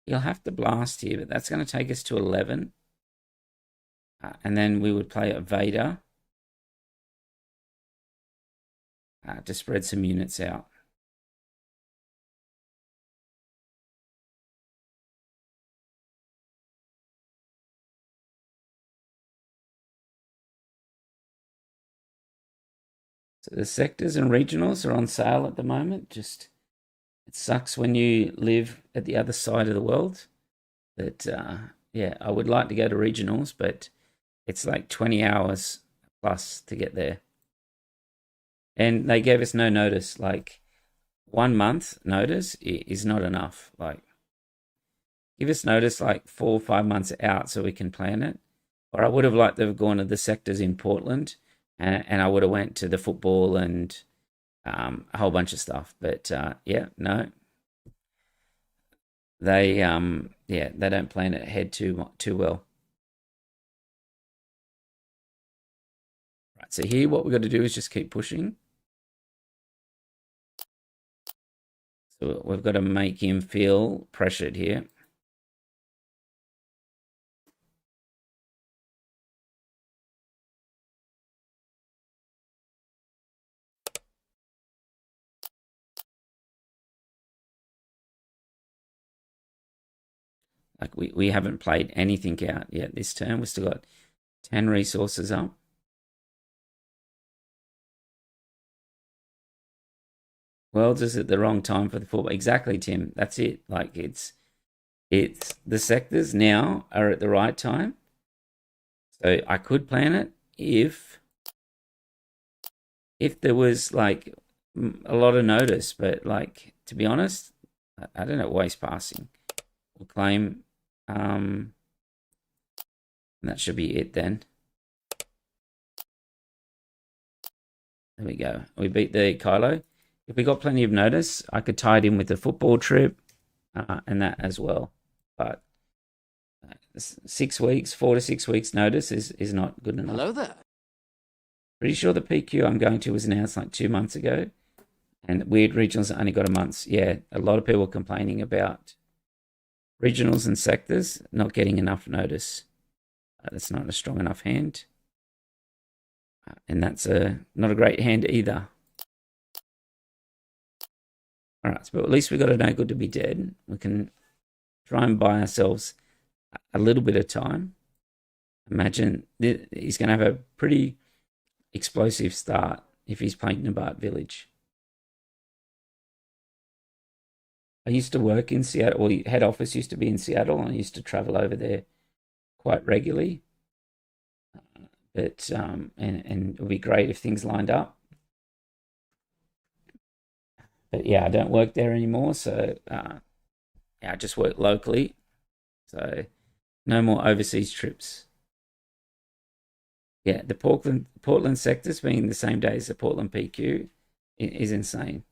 Speaker 1: He'll have to blast here, but that's going to take us to 11. And then we would play a Vader to spread some units out. So the sectors and regionals are on sale at the moment. Just it sucks when you live at the other side of the world. But yeah, I would like to go to regionals, but it's like 20 hours plus to get there. And they gave us no notice. Like 1 month notice is not enough. Like give us notice like 4 or 5 months out so we can plan it. Or I would have liked to have gone to the sectors in Portland, and I would have went to the football and a whole bunch of stuff. But yeah, no, they they don't plan it ahead too well. Right, so here what we've got to do is just keep pushing. So we've got to make him feel pressured here. Like we haven't played anything out yet this turn. We've still got 10 resources up. Worlds at the wrong time for the football. Exactly, Tim. That's it. Like it's the sectors now are at the right time. So I could plan it if there was like a lot of notice, but like to be honest, I don't know. Waste passing. We'll claim. That should be it then. There we go. We beat the Kylo. If we got plenty of notice, I could tie it in with the football trip and that as well. But 6 weeks, 4 to 6 weeks notice is not good enough.
Speaker 2: Hello there.
Speaker 1: Pretty sure the PQ I'm going to was announced like 2 months ago. And weird regionals only got a month. Yeah, a lot of people complaining about regionals and sectors not getting enough notice. That's not a strong enough hand. And that's not a great hand either. All right, but at least we got a no good to be dead. We can try and buy ourselves a little bit of time. Imagine he's going to have a pretty explosive start if he's playing Nabat Village. I used to work in Seattle. Well, head office used to be in Seattle, and I used to travel over there quite regularly. But and it would be great if things lined up. But yeah, I don't work there anymore, so yeah, I just work locally. So no more overseas trips. Yeah, the Portland sectors being the same day as the Portland PQ is insane.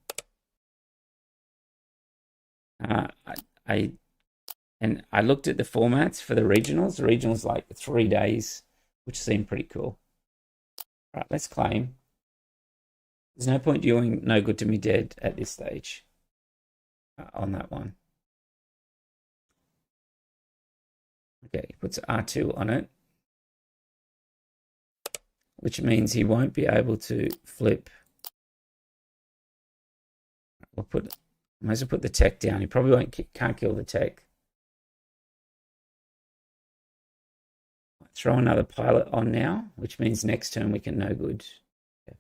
Speaker 1: I looked at the formats for the regionals. The regionals like 3 days, which seemed pretty cool. Right, let's claim. There's no point doing no good to me dead at this stage on that one. Okay, he puts R2 on it, which means he won't be able to flip. Might as well put the tech down. He probably can't kill the tech. Throw another pilot on now, which means next turn we can no good. Yeah.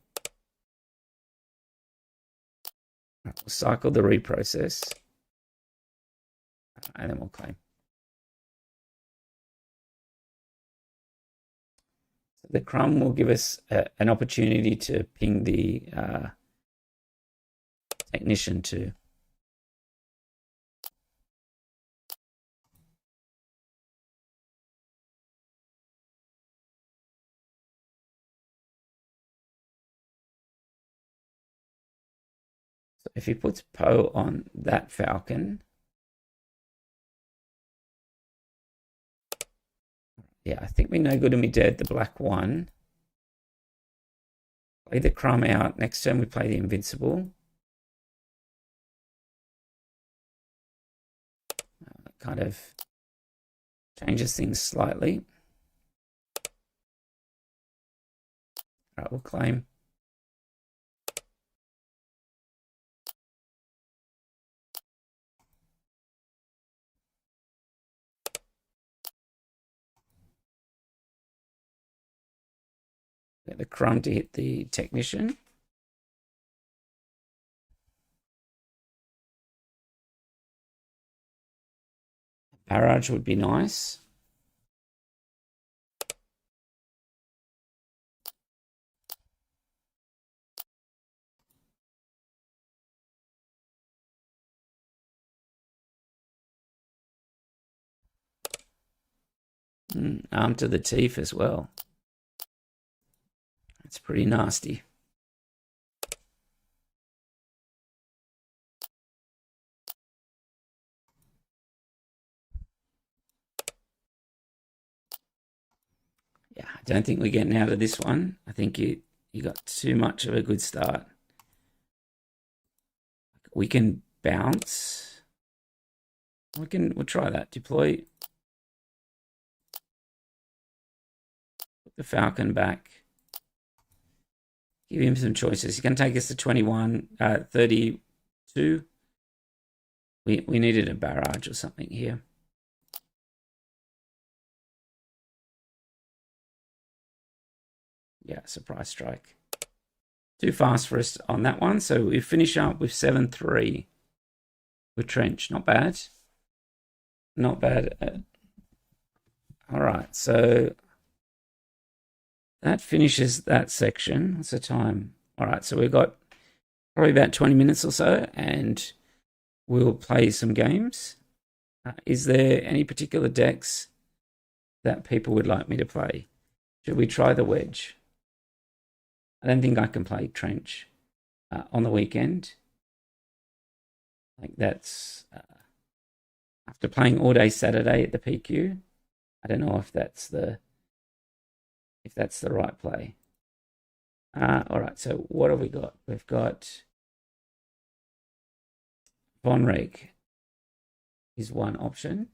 Speaker 1: We'll cycle the reprocess. And then we'll claim. So the crumb will give us an opportunity to ping the technician too. So if he puts Poe on that Falcon, yeah, I think we no good and we dead the black one. Play the crumb out. Next turn we play the invincible. Kind of changes things slightly. All right, we'll claim. Get the crumb to hit the technician. Barrage would be nice. Arm to the teeth as well. That's pretty nasty. Yeah, I don't think we're getting out of this one. I think you got too much of a good start. We can bounce. We'll try that. Deploy. Put the Falcon back. Give him some choices. He's going to take us to 21, 32. We needed a barrage or something here. Yeah, surprise strike. Too fast for us on that one. So we finish up with 7-3 with Trench. Not bad. Not bad. All right. So that finishes that section. What's the time? All right. So we've got probably about 20 minutes or so, and we'll play some games. Is there any particular decks that people would like me to play? Should we try the Wedge? I don't think I can play Trench on the weekend. Like that's after playing all day Saturday at the PQ. I don't know if that's the right play. All right. So what have we got? We've got Vonreg is one option.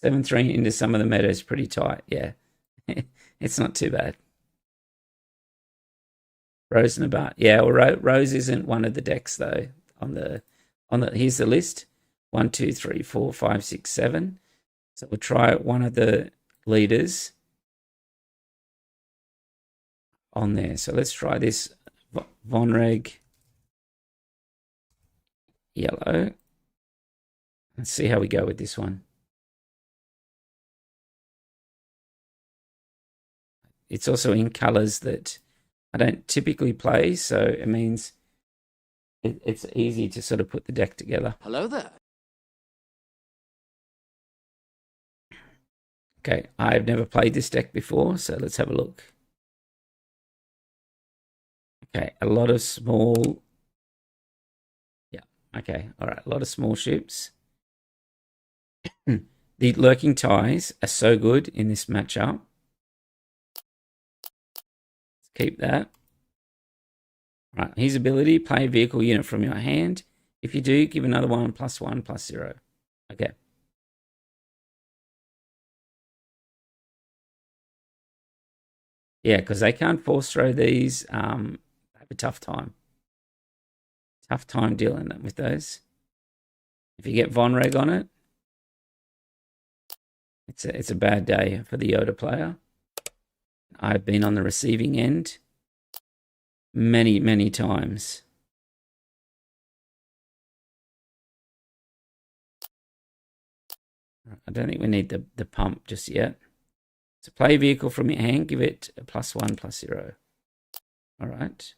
Speaker 1: 7-3 into some of the meta is pretty tight. Yeah, it's not too bad. Rose and Abat. Yeah, well, Rose isn't one of the decks though. On the here's the list: 1, 2, 3, 4, 5, 6, 7. So we'll try one of the leaders on there. So let's try this Vonreg yellow. Let's see how we go with this one. It's also in colors that I don't typically play, so it means it's easy to sort of put the deck together.
Speaker 2: Hello there.
Speaker 1: Okay, I've never played this deck before, so let's have a look. Okay, a lot of small... Yeah, okay, all right, a lot of small ships. The Lurking Ties are so good in this matchup. Let's keep that. All right, his ability, play a vehicle unit from your hand. If you do, give another one +1/+0. Okay. Yeah, because they can't force throw these. Have a tough time. Tough time dealing with those. If you get Vonreg on it, it's a bad day for the Yoda player. I've been on the receiving end many, many times. I don't think we need the pump just yet. So play a vehicle from your hand, give it a +1/+0. All right.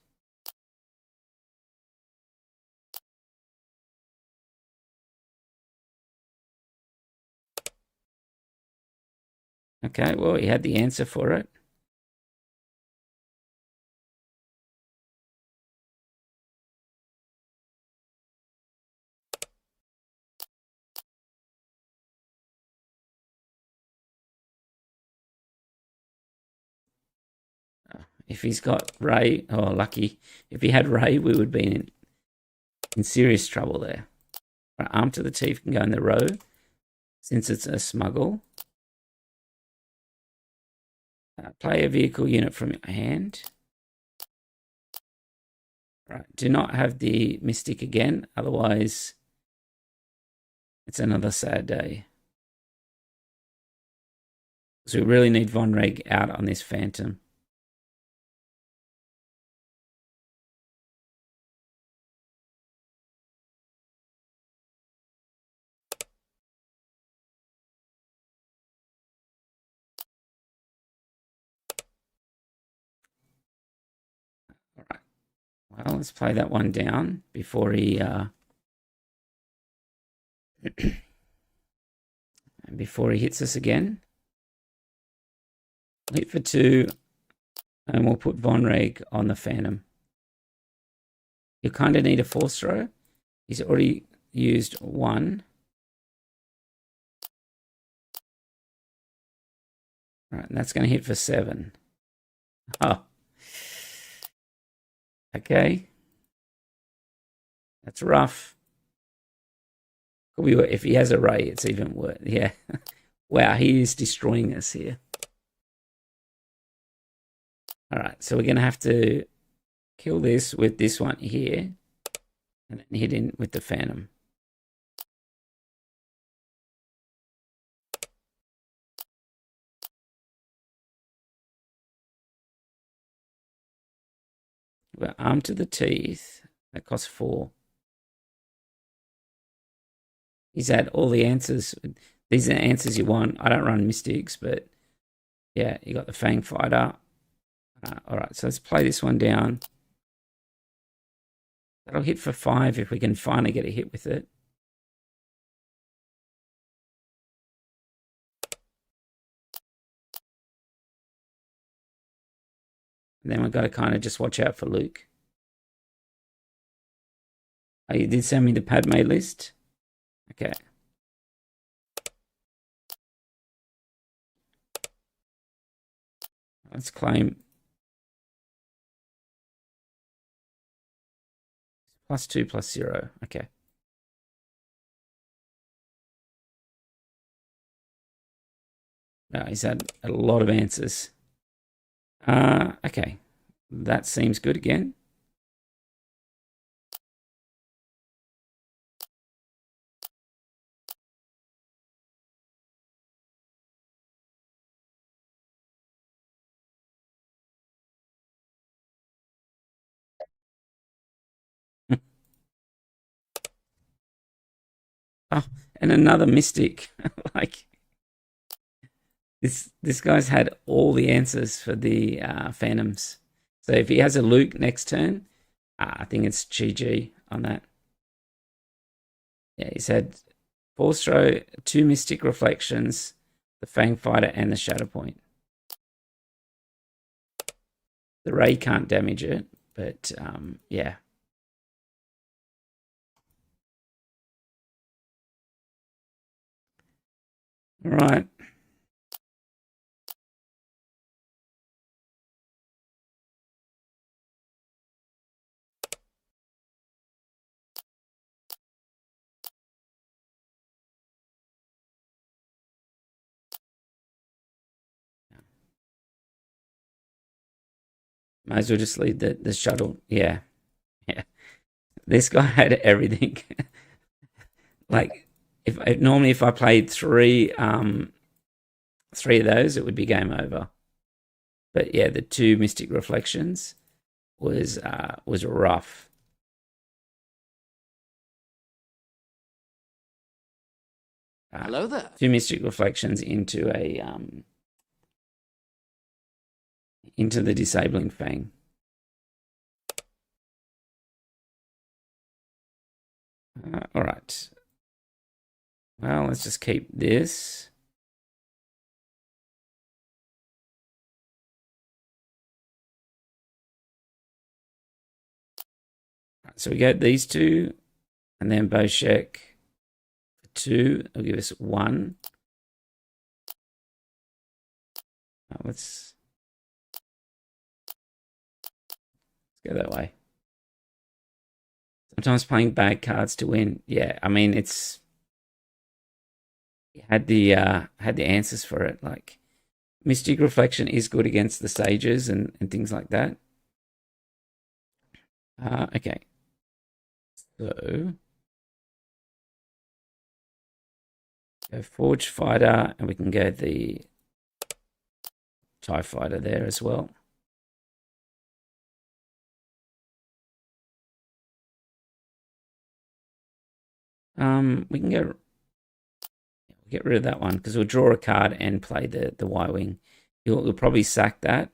Speaker 1: Okay, well, he had the answer for it. If he's got Ray, oh, lucky. If he had Ray, we would be in serious trouble there. Right, arm to the teeth can go in the row since it's a smuggle. Play a vehicle unit from your hand. Right, do not have the Mystic again, otherwise it's another sad day. So we really need Vonreg out on this Phantom. All right. Well, let's play that one down before he before he hits us again. Hit for 2, and we'll put Vonreg on the Phantom. You kind of need a force throw. He's already used 1. All right, and that's going to hit for 7. Oh. Okay. That's rough. If he has a Ray, it's even worse. Yeah. Wow, he is destroying us here. All right, so we're going to have to kill this with this one here and then hit in with the Phantom. Well, arm to the teeth. That costs 4. He's had all the answers. These are the answers you want. I don't run Mystics, but yeah, you got the Fang Fighter. All right, so let's play this one down. That'll hit for 5 if we can finally get a hit with it. And then we've got to kind of just watch out for Luke. Oh, you did send me the Padme list? Okay. Let's claim +2 +0. Okay. He's had a lot of answers. Okay. That seems good again. Oh, and another Mystic. Like this guy's had all the answers for the Phantoms. So if he has a Luke next turn, I think it's GG on that. Yeah, he's had Force Throw, 2 Mystic Reflections, the Fang Fighter, and the Shadow Point. The Ray can't damage it, but yeah. All right. Might as well just leave the shuttle. Yeah. Yeah. This guy had everything. Like if normally if I played 3 of those, it would be game over. But yeah, the 2 Mystic Reflections was rough.
Speaker 2: Hello there.
Speaker 1: 2 Mystic Reflections into the Disabling Fang. All right. Well, let's just keep this. So we get these 2, and then Boshek for 2. It'll give us 1. Let's go that way. Sometimes playing bad cards to win. Yeah, I mean it's had the answers for it. Like Mystic Reflection is good against the sages and things like that. Okay. So go Forge Fighter, and we can go the TIE Fighter there as well. We can get rid of that one because we'll draw a card and play the Y-Wing. We'll probably sack that.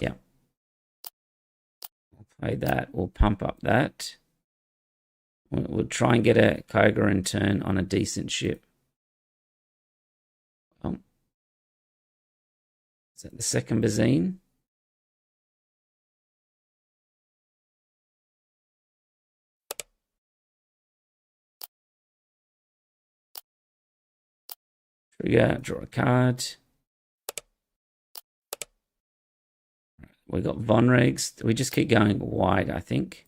Speaker 1: Yeah. We'll play that. We'll pump up that. We'll try and get a Kyogre turn on a decent ship. Oh. Is that the second Bazine? Trigger, draw a card. We got Vonregs. We just keep going wide, I think.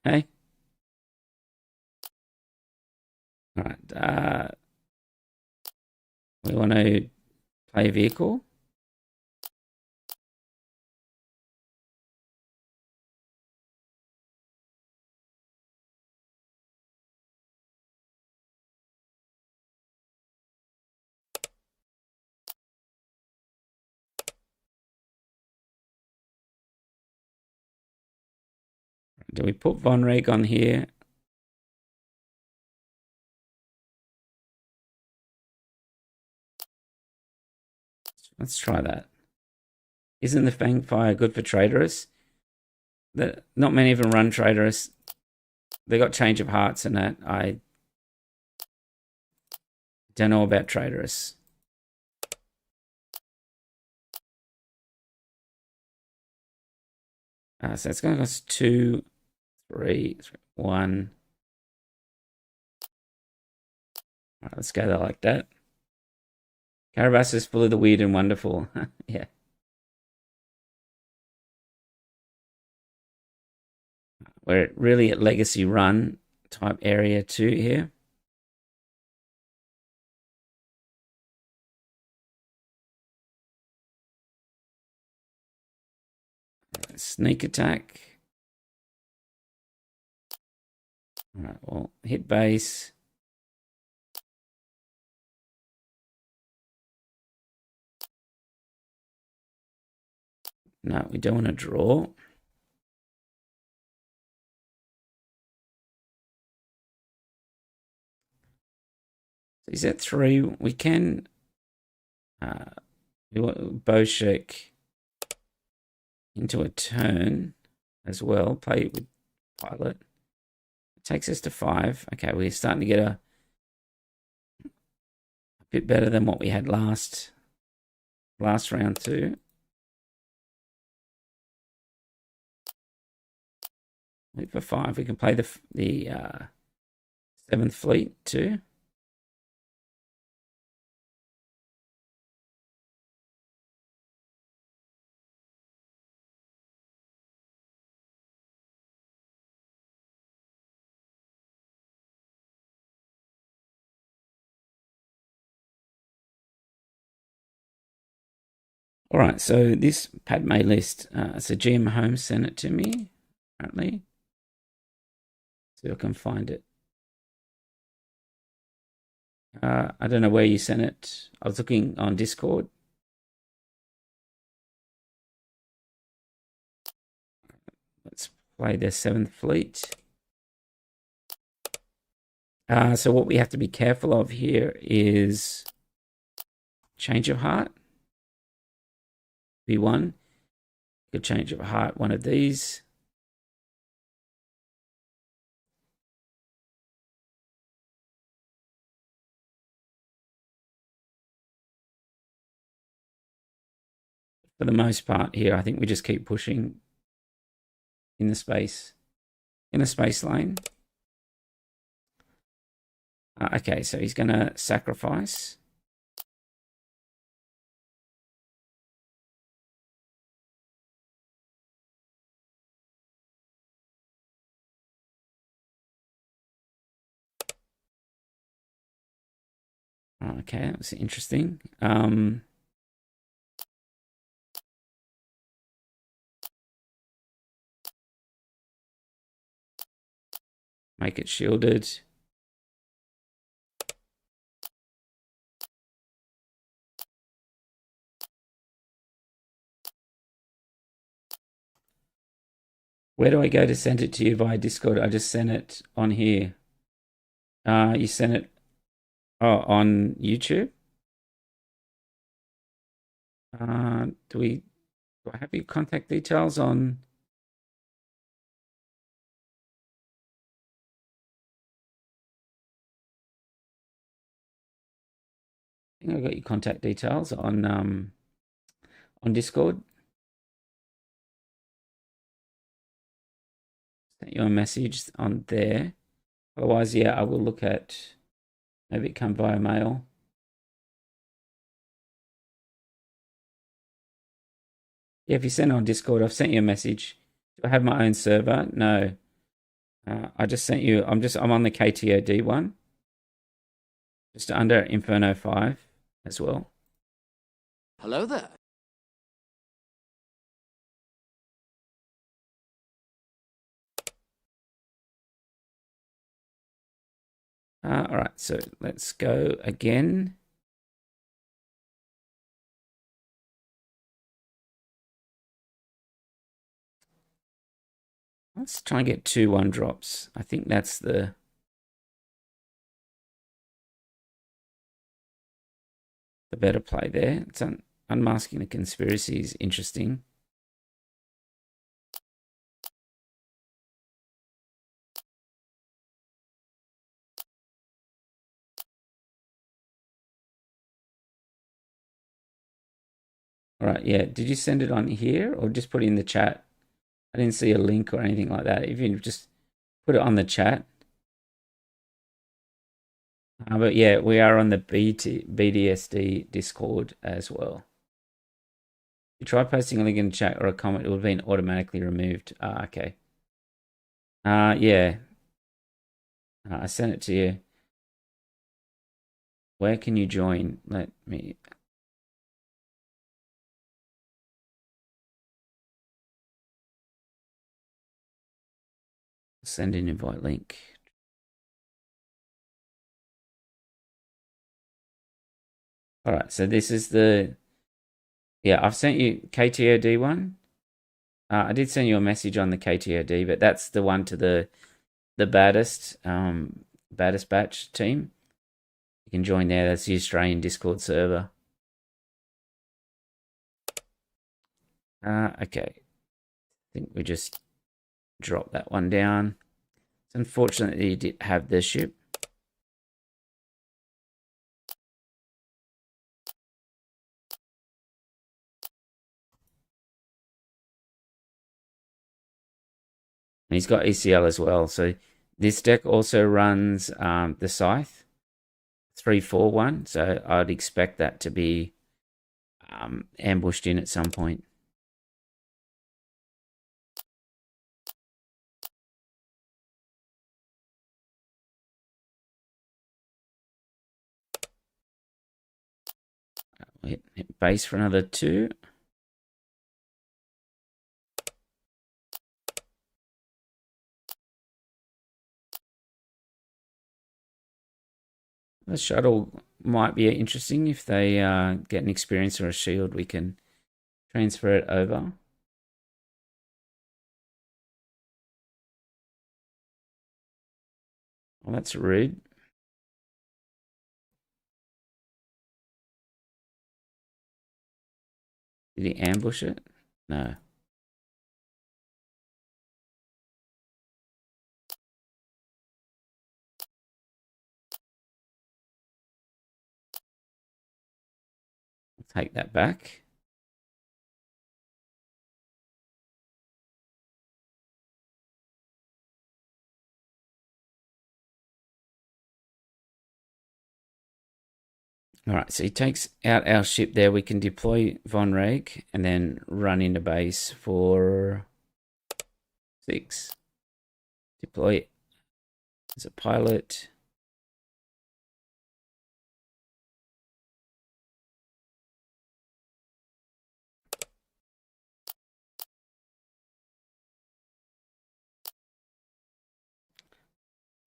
Speaker 1: Okay. All right. We want to play vehicle. Do we put Vonreg on here? Let's try that. Isn't the Fangfire good for Traitorous? Not many of them run Traitorous. They got Change of Hearts and that. I don't know about Traitorous. So it's going to cost 2, 3, 1. All right, let's go there like that. Carabas is full of the weird and wonderful. Yeah. We're really at Legacy Run type area 2 here. Sneak attack. All right, well, hit base. No, we don't want to draw. So he's at 3. We can do a Boshek into a turn as well. Play it with Pilot. It takes us to 5. Okay, we're starting to get a bit better than what we had last round too. For 5, we can play the 7th Fleet too. All right, so this Padme list, so GM Holmes sent it to me, apparently. See if I can find it. I don't know where you sent it. I was looking on Discord. Let's play the 7th Fleet. So what we have to be careful of here is Change of Heart. B1. Could Change of Heart one of these. For the most part here, I think we just keep pushing in the space lane. Okay, so he's going to sacrifice. Okay, that was interesting. Make it shielded. Where do I go to send it to you via Discord? I just sent it on here. You sent it on YouTube? Do I have your contact details on? I think I got your contact details on Discord. Sent you a message on there. Otherwise, yeah, I will look at maybe it come via mail. Yeah, if you send it on Discord, I've sent you a message. Do I have my own server? No. I just sent you. I'm on the KTOD one. Just under Inferno 5 as well.
Speaker 2: Hello there.
Speaker 1: All right, so let's go again. Let's try and get 2 1-drops. I think that's the better play there. It's unmasking the conspiracy is interesting. All right, yeah. Did you send it on here or just put it in the chat? I didn't see a link or anything like that. If you just put it on the chat. But yeah, we are on the BDSD Discord as well. You try posting a link in the chat or a comment, it would have been automatically removed. Okay. Yeah. I sent it to you. Where can you join? Let me. Send an invite link. All right, so this is the. Yeah, I've sent you KTOD one. I did send you a message on the KTOD, but that's the one to the baddest batch team. You can join there. That's the Australian Discord server. Okay. I think we just drop that one down. It's unfortunate that you did have the ship. And he's got ECL as well. So this deck also runs the Scythe 3-4-1. So I'd expect that to be ambushed in at some point. Hit base for another 2. The shuttle might be interesting if they get an experience or a shield. We can transfer it over. Well, that's rude. Did he ambush it? No. I'll take that back. All right, so he takes out our ship there. We can deploy Vonreg and then run into base for 6. Deploy as a pilot.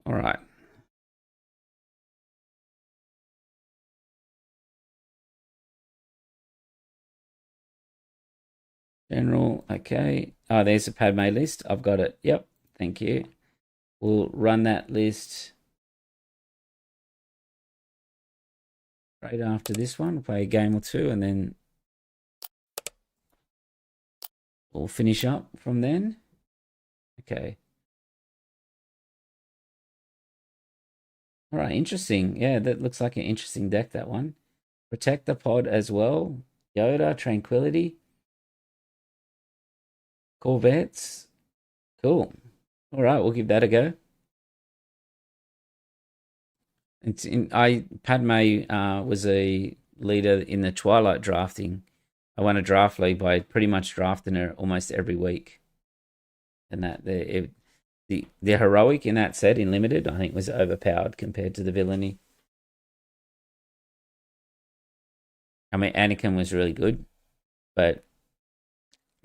Speaker 1: All right. General, okay. Oh, there's a Padme list. I've got it. Yep, thank you. We'll run that list right after this one. We'll play a game or 2 and then we'll finish up from then. Okay. All right, interesting. Yeah, that looks like an interesting deck, that one. Protect the pod as well. Yoda, Tranquility. Corvettes. Cool. All right, we'll give that a go. Padme was a leader in the Twilight drafting. I won a draft league by pretty much drafting her almost every week. And that the heroic in that set in limited, I think, was overpowered compared to the villainy. I mean, Anakin was really good, but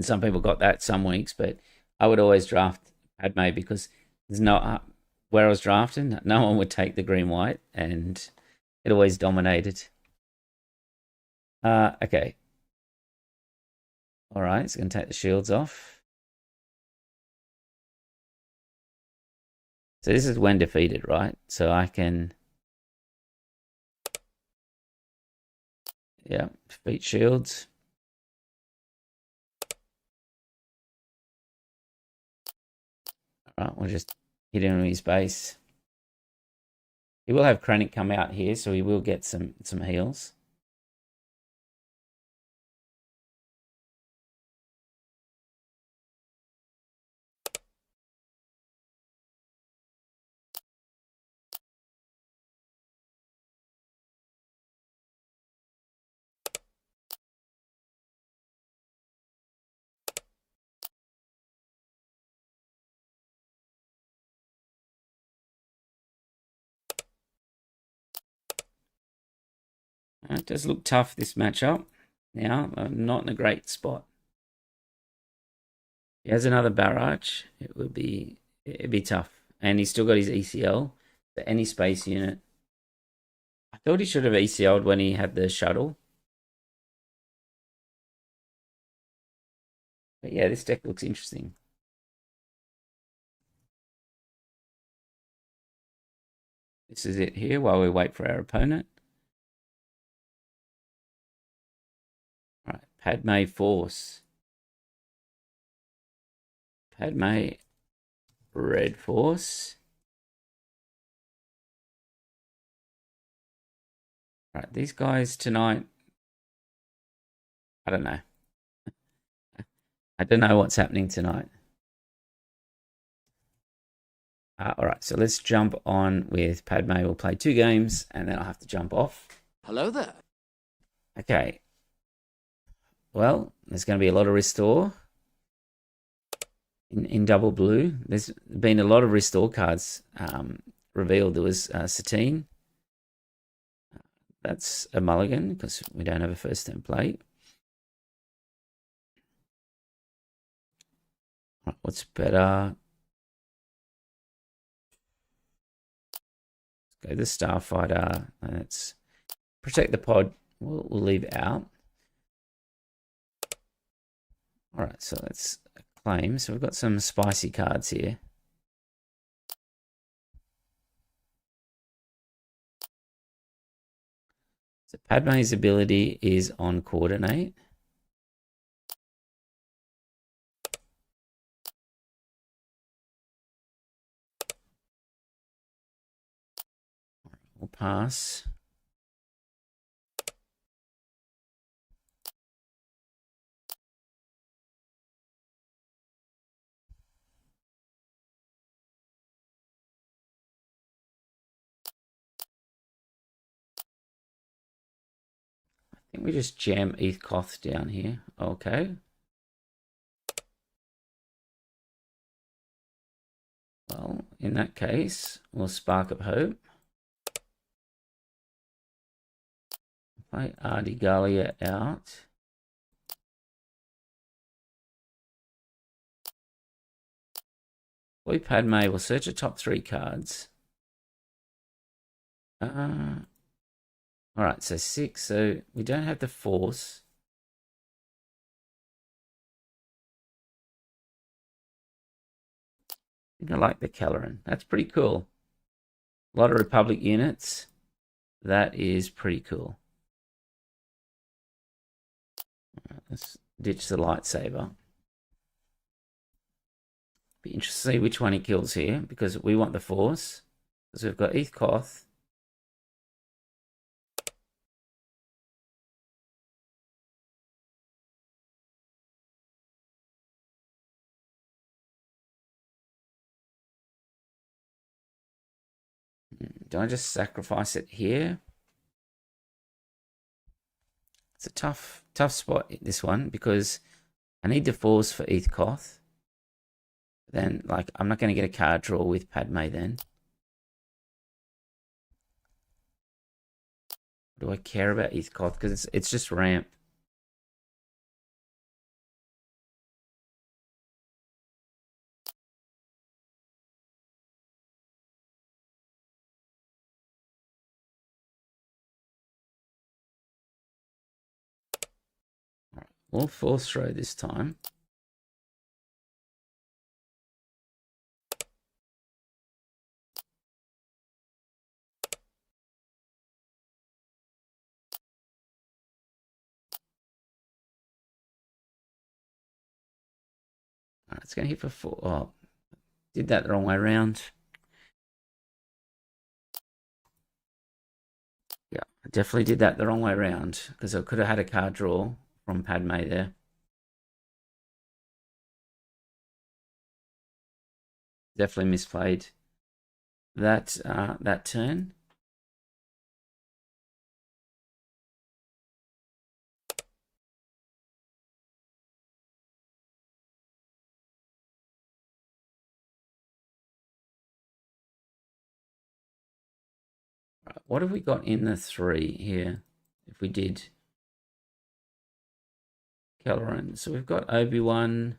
Speaker 1: some people got that some weeks. But I would always draft Padme because there's no where I was drafting, no one would take the green white, and it always dominated. Okay. All right, it's going to take the shields off. So this is when defeated, right? So I can, yeah, defeat shields. All right, we'll just hit him in his base. He will have Krennic come out here, so he will get some heals. It does look tough, this matchup. Now, I'm not in a great spot. He has another barrage. It'd be tough. And he's still got his ECL. So any space unit. I thought he should have ECL'd when he had the shuttle. But yeah, this deck looks interesting. This is it here while we wait for our opponent. All right, Padme Force. Padme Red Force. All right, these guys tonight, I don't know. I don't know what's happening tonight. All right, so let's jump on with Padme. We'll play 2 games, and then I'll have to jump off.
Speaker 2: Hello there.
Speaker 1: Okay. Well, there's going to be a lot of restore in double blue. There's been a lot of restore cards revealed. There was Satine. That's a mulligan because we don't have a first turn plate. Right, what's better? Let's go the Starfighter. Let's protect the pod. We'll leave out. All right, so let's claim. So we've got some spicy cards here. So Padme's ability is on coordinate. We'll pass. I think we just jam Eathcoth down here. Okay. Well, in that case, we'll Spark of Hope. Play Ardigalia out. Boy Padme will search the top 3 cards. Alright, so 6. So we don't have the Force. I think I like the Caloran. That's pretty cool. A lot of Republic units. That is pretty cool. Right, let's ditch the lightsaber. Be interesting to see which one he kills here, because we want the Force. Because we've got Eathcoth. Do I just sacrifice it here? It's a tough spot, this one, because I need the Force for Eathcoth. Then, like, I'm not going to get a card draw with Padme then. Do I care about Eathcoth? Because it's just ramp. All right, we'll Force throw this time. It's going to hit for 4. Oh, did that the wrong way around. Yeah, I definitely did that the wrong way around because I could have had a card draw from Padme there. Definitely misplayed that turn. Right, what have we got in the 3 here? If we did Kelleran, so we've got Obi-Wan,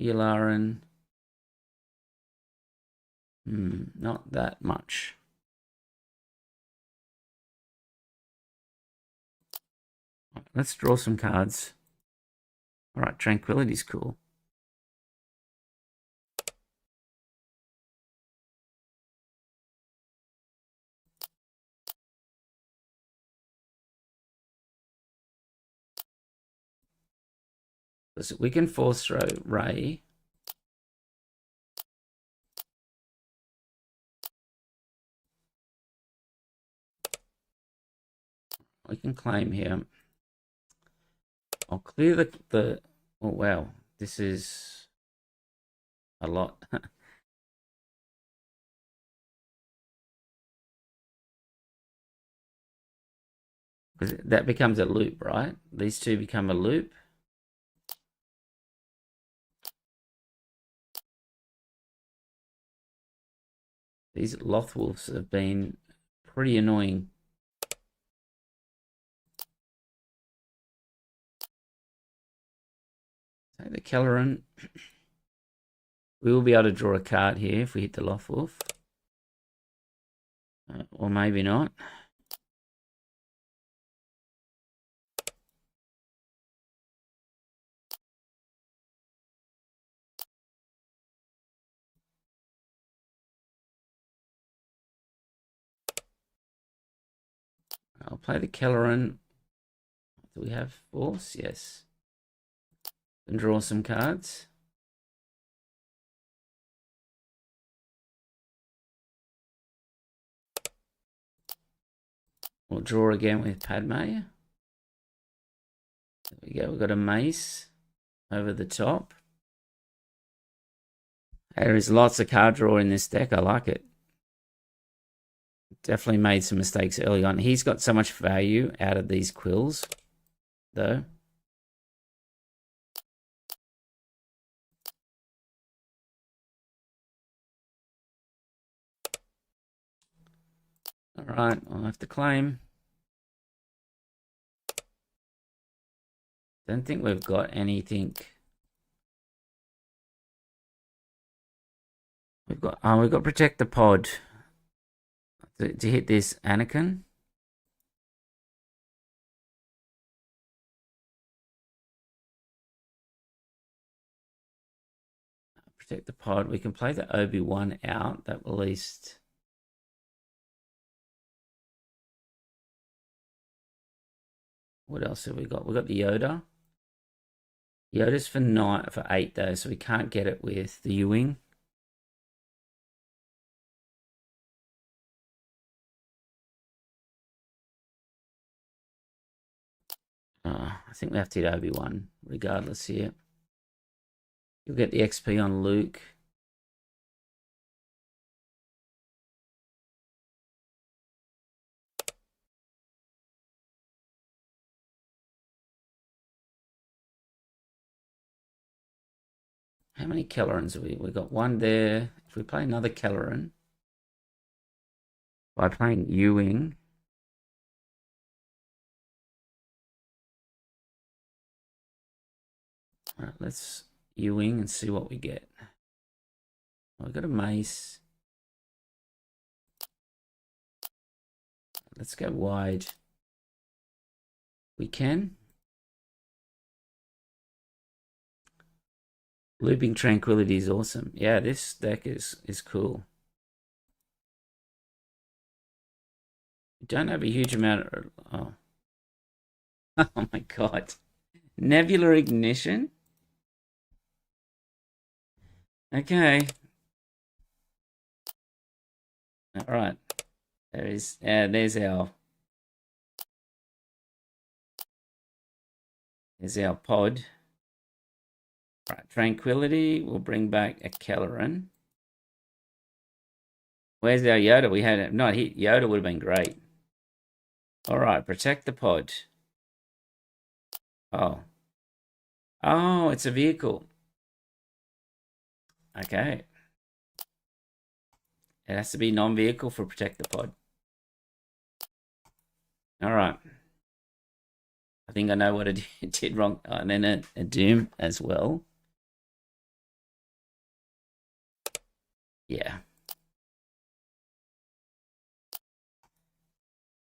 Speaker 1: Yularen. Not that much. Let's draw some cards. All right, Tranquility's cool. So we can force throw Ray. We can claim here. I'll clear the oh wow, this is a lot. That becomes a loop, right? These two become a loop. These Lothwolves have been pretty annoying. Take the Kelleran. We will be able to draw a card here if we hit the Lothwolf. Or maybe not. I'll play the Kelleran. Do we have Force? Yes. And draw some cards. We'll draw again with Padme. There we go. We've got a mace over the top. There is lots of card draw in this deck. I like it. Definitely made some mistakes early on. He's got so much value out of these quills, though. All right, I'll have to claim. Don't think we've got anything. We've got protect the pod to hit this Anakin. Protect the pod. We can play the Obi-Wan out. That will at least. What else have we got? We've got the Yoda. Yoda's for 9 for 8 though, so we can't get it with the U-wing. I think we have to hit Obi-Wan regardless here. You'll get the XP on Luke. How many Kellerans have we? We've got one there. If we play another Kelleran by playing U-wing. All right, let's U-wing and see what we get. I've got a mace. Let's go wide. We can. Looping Tranquility is awesome. Yeah, this deck is cool. You don't have a huge amount of... Oh. Oh my god. Nebula Ignition? Okay. All right. There's our pod. Right, Tranquility. We'll bring back a Kelleran. Where's our Yoda? We had not hit Yoda. Would have been great. All right, protect the pod. Oh, it's a vehicle. Okay. It has to be non-vehicle for protect the pod. All right. I think I know what I did wrong. Oh, and then a Doom as well. Yeah.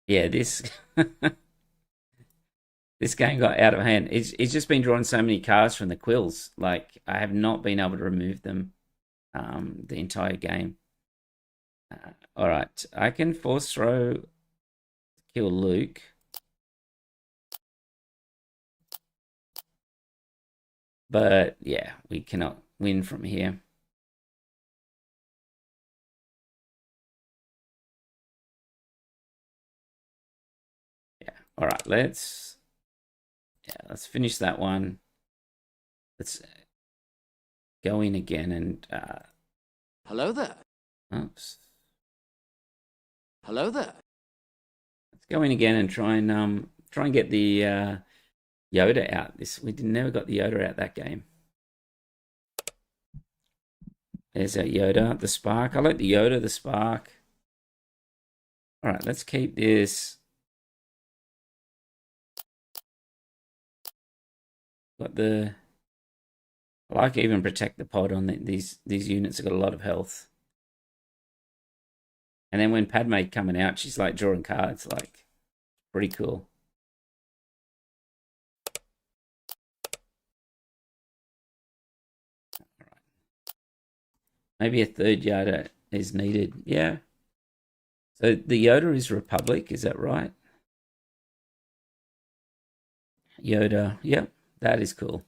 Speaker 1: Yeah, this this game got out of hand. It's just been drawing so many cards from the quills. Like, I have not been able to remove them the entire game. All right. I can force throw, kill Luke. But yeah, we cannot win from here. Yeah. All right. Let's finish that one. Let's go in again and
Speaker 2: Hello there.
Speaker 1: oops.
Speaker 2: Hello there.
Speaker 1: Let's go in again and try and get the Yoda out. We never got the Yoda out that game. There's that Yoda, the Spark. I like the Yoda, the Spark. All right, let's keep this. Got the. I like even protect the pod on these units. Have got a lot of health. And then when Padme coming out, she's like drawing cards. Like, pretty cool. All right. Maybe a third Yoda is needed. Yeah. So the Yoda is Republic, is that right? Yoda, yep, that is cool.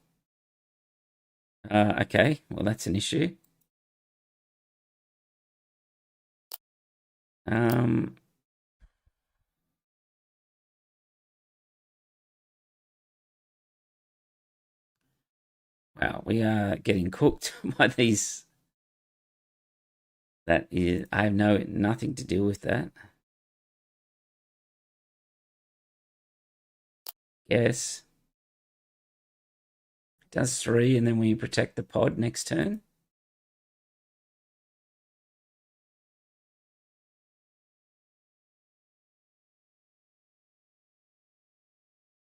Speaker 1: Okay, well, that's an issue. Um, wow, we are getting cooked by these. That is, I have nothing to do with that. Yes. Does 3, and then we protect the pod next turn.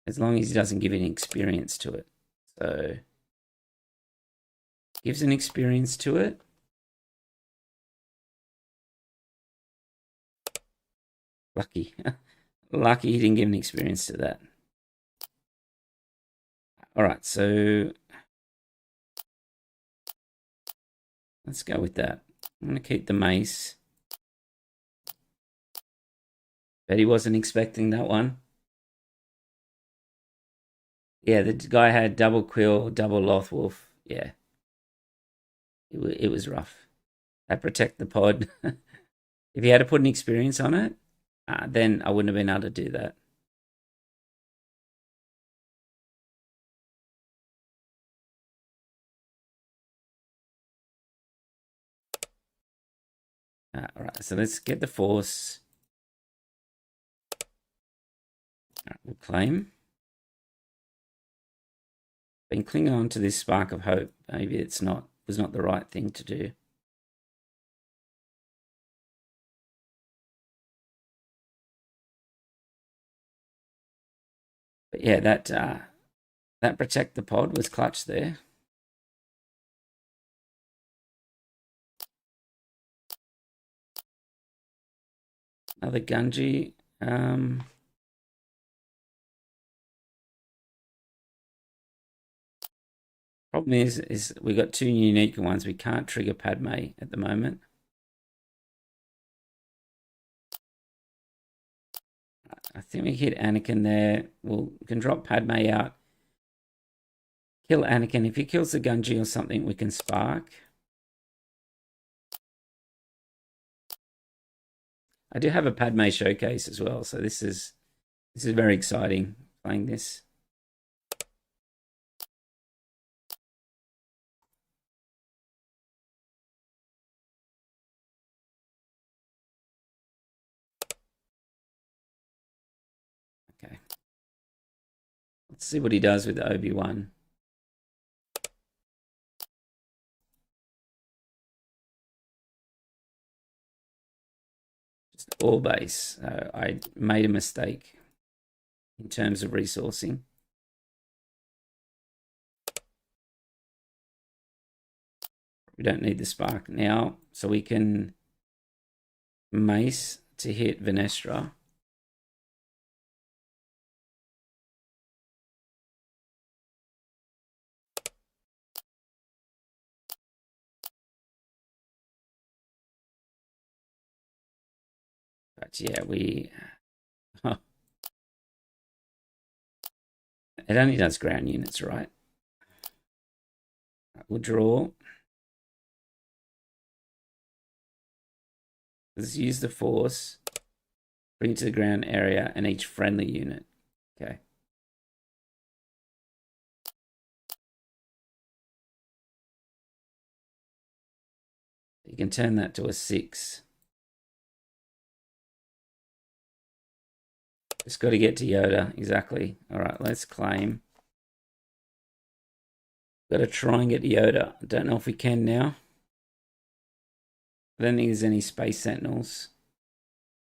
Speaker 1: As long as he doesn't give any experience to it. So, gives an experience to it. Lucky. Lucky he didn't give an experience to that. All right, so let's go with that. I'm going to keep the mace. Bet he wasn't expecting that one. Yeah, the guy had double Quill, double Lothwolf. Yeah. It was rough. I protect the pod. If he had to put an experience on it, then I wouldn't have been able to do that. All right, so let's get the Force. All right, we'll claim. Been clinging on to this spark of hope. Maybe was not the right thing to do. But yeah, that protect the pod was clutch there. Another Gunji. Problem is we got 2 unique ones. We can't trigger Padme at the moment. I think we hit Anakin there. We can drop Padme out. Kill Anakin. If he kills the Gunji or something, we can spark. I do have a Padme showcase as well, so this is very exciting playing this. Okay. Let's see what he does with Obi-Wan. Just all base. I made a mistake in terms of resourcing. We don't need the spark now, so we can mace to hit Venestra. But yeah, it only does ground units, right? We'll draw. Let's use the force. Bring it to the ground area and each friendly unit. Okay. You can turn that to a 6. Just got to get to Yoda. Exactly. All right, let's claim. Got to try and get to Yoda. I don't know if we can now. I don't think there's any Space Sentinels.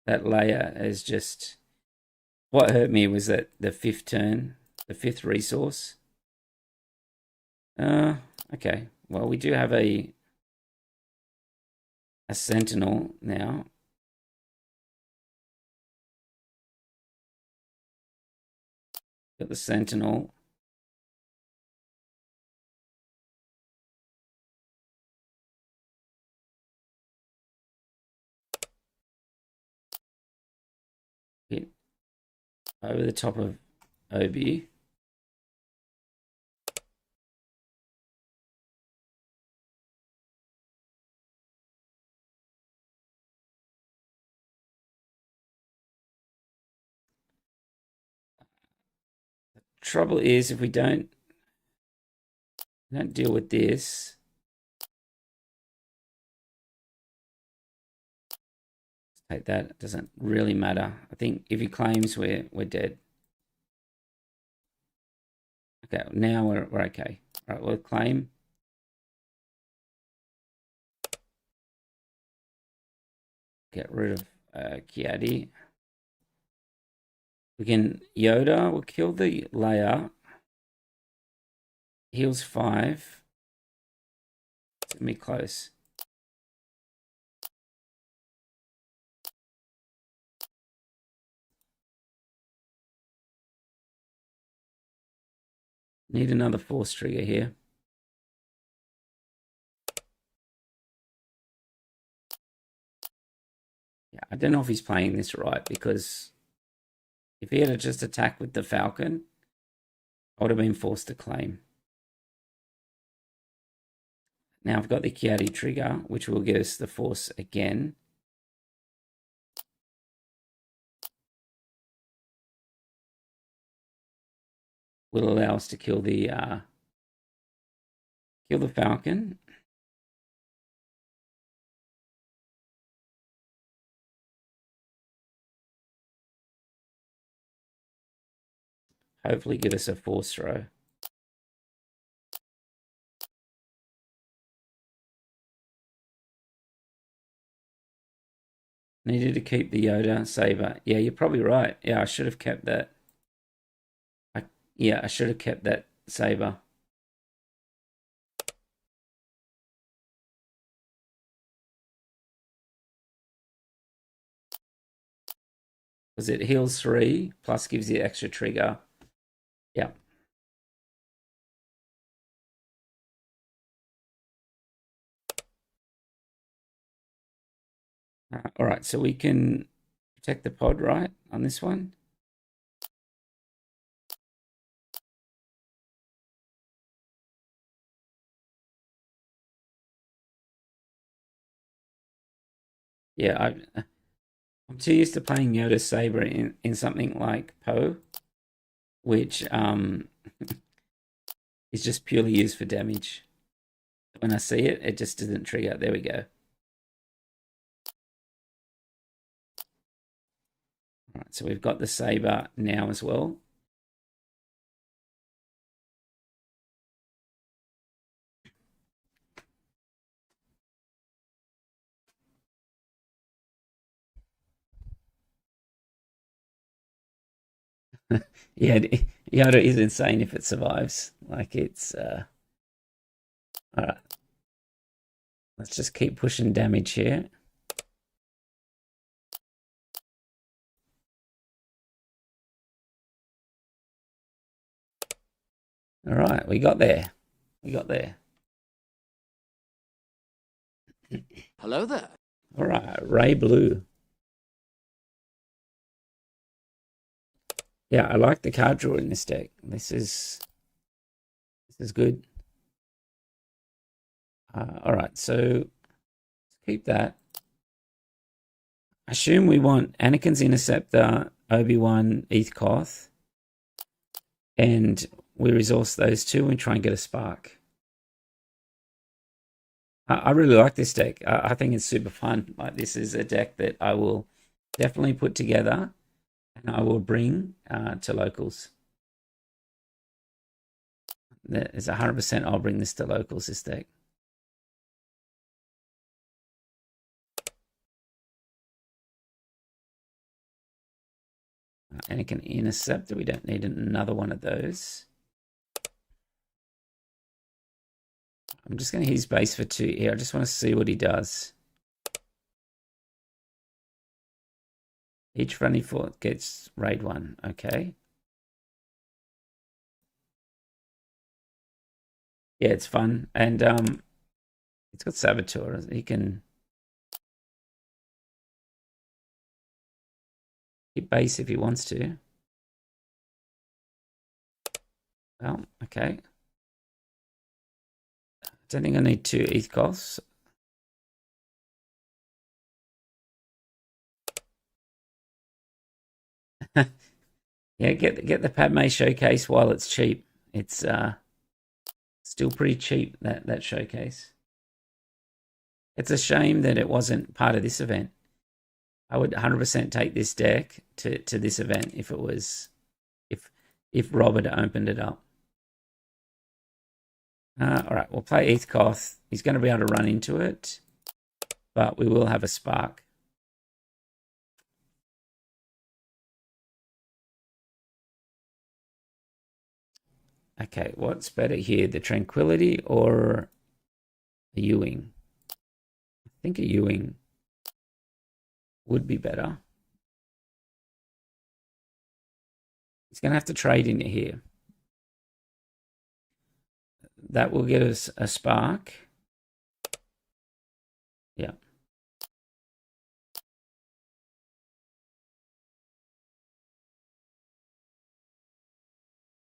Speaker 1: That layer is just... What hurt me was that the 5th turn, the 5th resource. Okay. Well, we do have a Sentinel now. Got the Sentinel. Hit over the top of Obi. Trouble is, if we don't deal with this, take that. It doesn't really matter. I think if he claims, we're dead. Okay, now we're okay. All right, we'll claim. Get rid of Kiadi. We can Yoda. We'll kill the layer. Heals 5. It's gonna be close. Need another force trigger here. Yeah, I don't know if he's playing this right, because if he had just attacked with the Falcon, I would have been forced to claim. Now I've got the Kiadi trigger, which will give us the force again. Will allow us to kill the Falcon. Hopefully give us a force throw. Needed to keep the Yoda saber. Yeah, you're probably right. Yeah, I should have kept that. I should have kept that saber. Because it heals 3 plus gives you extra trigger. Yeah. All right, so we can protect the pod, right, on this one? Yeah, I'm too used to playing Yoda Saber in something like Poe, which is just purely used for damage. When I see it, it just doesn't trigger. There we go. All right, so we've got the Saber now as well. Yeah, Yoda is insane if it survives. Like it's all right. Let's just keep pushing damage here. All right, we got there. We got there.
Speaker 2: Hello there.
Speaker 1: All right, Ray Blue. Yeah, I like the card draw in this deck. This is good. All right, so let's keep that. I assume we want Anakin's Interceptor, Obi-Wan, Koth, and we resource those two and try and get a spark. I really like this deck. I think it's super fun. Like, this is a deck that I will definitely put together and I will bring to locals. There's 100% I'll bring this to locals, this deck. Anakin Interceptor. We don't need another one of those. I'm just going to use base for 2 here. I just want to see what he does. Each friendly fort gets raid 1. Okay. Yeah, it's fun. And it's got Saboteur. He can hit base if he wants to. Well, okay. I don't think I need 2 ETH costs. Yeah, get the Padme showcase while it's cheap. It's still pretty cheap, that showcase. It's a shame that it wasn't part of this event. I would 100% take this deck to this event if it was if Rob had opened it up. All right, we'll play ETH Koth. He's going to be able to run into it, but we will have a spark. Okay, what's better here, the Tranquility or a Ewing? I think a Ewing would be better. He's going to have to trade into here. That will get us a spark. Yeah.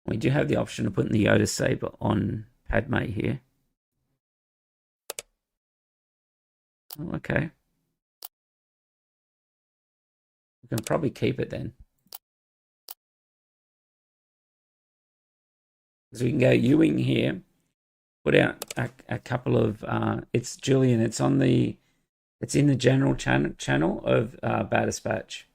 Speaker 1: We do have the option of putting the Yoda Saber on Padme here. Oh, okay. We can probably keep it then. So we can go Ewing here, put out a couple of, it's Julian, it's in the general channel of Bad Dispatch.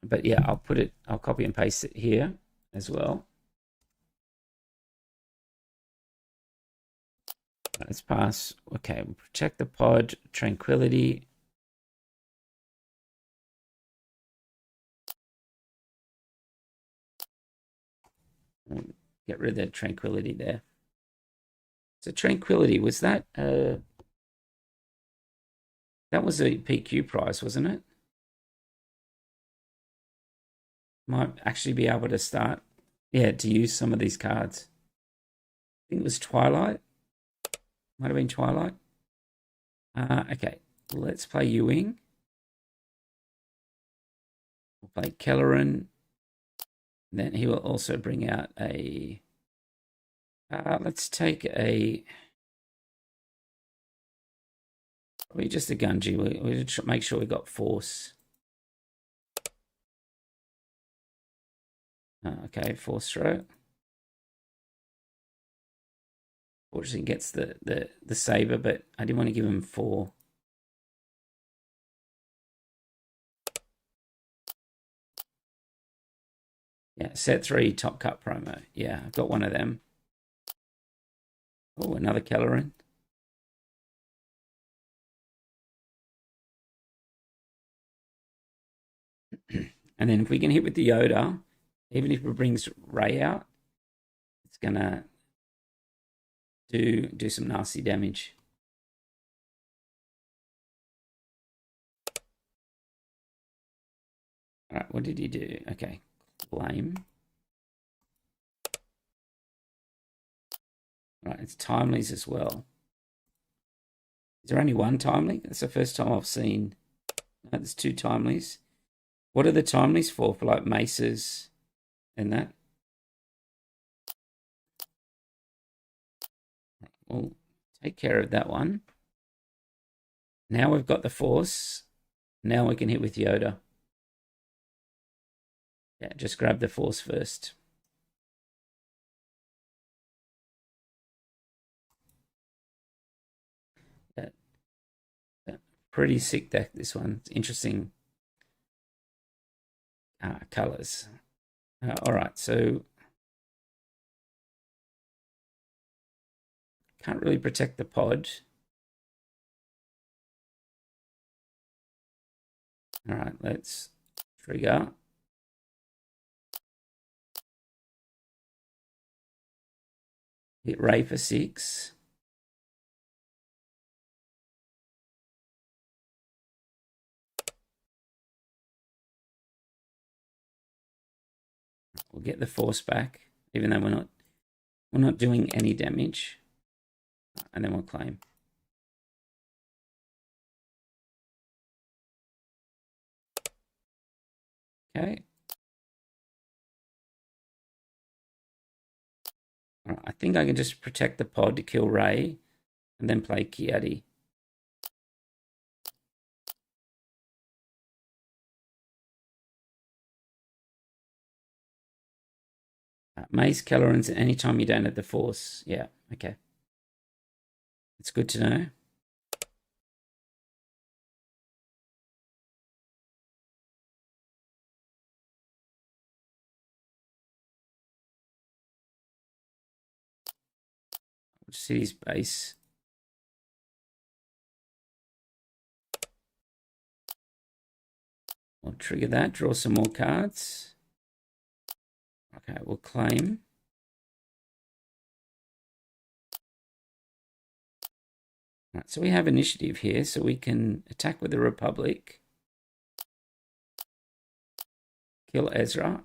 Speaker 1: But yeah, I'll copy and paste it here as well. Let's pass. Okay, we'll protect the pod, Tranquility. We'll get rid of the Tranquility there. So Tranquility, was that that was a PQ prize, wasn't it? Might actually be able to start, yeah, to use some of these cards. I think it was Twilight. Might have been Twilight. Okay, let's play Ewing. We'll play Kelleran. Then he will also bring out a... let's take a... Probably just a Gunji. We make sure we got Force. Okay, Force throw. Fortunately, gets the saber, but I didn't want to give him 4. Yeah, set 3 top cut promo. Yeah, I've got one of them. Oh, another Kellerin. And then if we can hit with the Yoda, even if it brings Ray out, it's gonna do some nasty damage. All right, what did he do? Okay, claim. All right, it's timelies as well. Is there only one timely? That's the first time I've seen. No, there's 2 timelies. What are the timelies for? For like maces and that? We'll take care of that one. Now we've got the Force. Now we can hit with Yoda. Yeah, just grab the Force first. Yeah. Pretty sick deck, this one. It's interesting colors. All right, so can't really protect the pod. All right, let's trigger. Hit Ray for 6. We'll get the Force back, even though we're not doing any damage. And then we'll claim. Okay. All right, I think I can just protect the pod to kill Ray and then play Kiadi. Mace Kellerins anytime you don't have the Force. Yeah, okay. It's good to know. City's base. We'll trigger that, draw some more cards. Okay, we'll claim. Right, so we have initiative here, so we can attack with the Republic. Kill Ezra.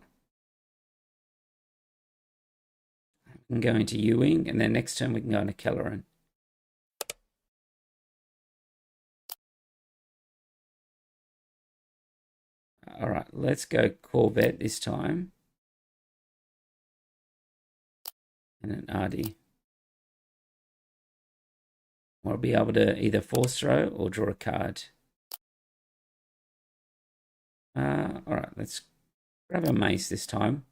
Speaker 1: We can go into Ewing, and then next turn we can go into Kelleran. All right, let's go Corvette this time. And an Ardy. I'll be able to either force throw or draw a card. All right, let's grab a mace this time.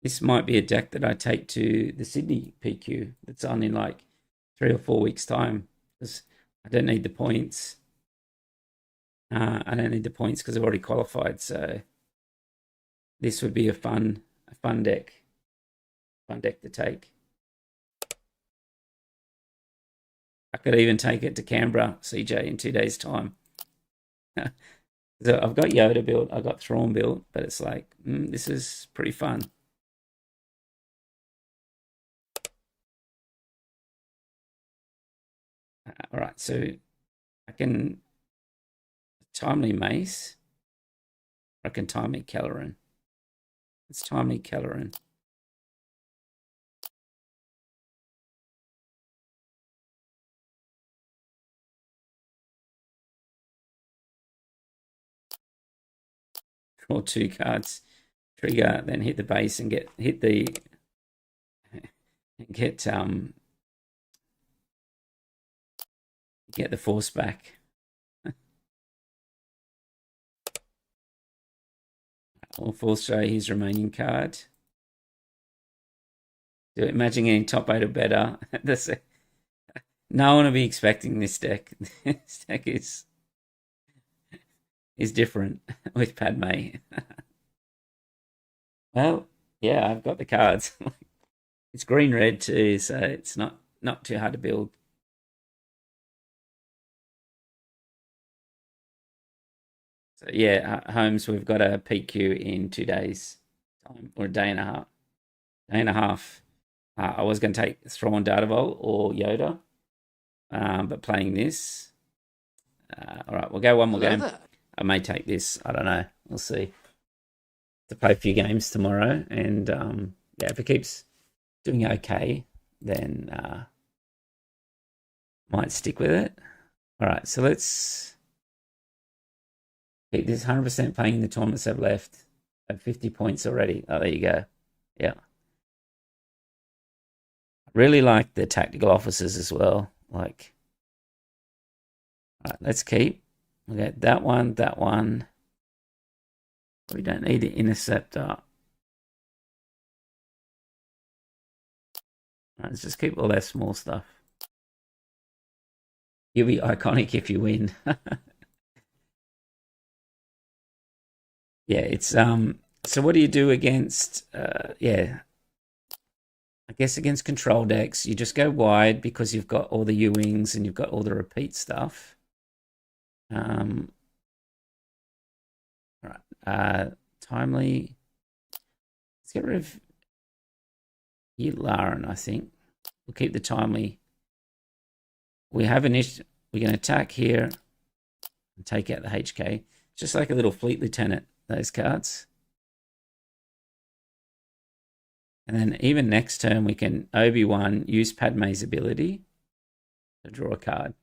Speaker 1: This might be a deck that I take to the Sydney PQ that's on in like 3 or 4 weeks' time, because I don't need the points. I don't need the points because I've already qualified. So this would be a fun deck. Fun deck to take. I could even take it to Canberra, CJ, in 2 days' time. So I've got Yoda built, I've got Thrawn built, but it's like, this is pretty fun. All right, so I can timely Mace. I can timely Kelleran. It's timely Kelleran. draw 2 cards, trigger, then hit the base and get the force back. I'll force show his remaining card. So imagine getting top 8 or better. No one will be expecting this deck. This deck is different with Padme. Well, yeah, I've got the cards. It's green-red too, so it's not too hard to build. So yeah, Holmes, we've got a PQ in 2 days time, or a day and a half. Day and a half. I was going to take Thrawn Dartavolt or Yoda, but playing this. All right, we'll go one more game. I may take this. I don't know. We'll see. To play a few games tomorrow, and yeah, if it keeps doing okay, then might stick with it. All right, so let's keep this 100% playing the tournaments I've left at 50 points already. Oh, there you go. Yeah. Really like the tactical officers as well. Like, all right, let's keep. We got that one, that one. We don't need the interceptor. All right, let's just keep all that small stuff. You'll be iconic if you win. Yeah, it's so what do you do against yeah, I guess against control decks, you just go wide because you've got all the U-wings and you've got all the repeat stuff. All right, timely. Let's get rid of Laren, I think. We'll keep the timely. We have an issue. We're going to attack here and take out the HK. Just like a little fleet lieutenant, those cards. And then even next turn, we can Obi-Wan use Padme's ability to draw a card.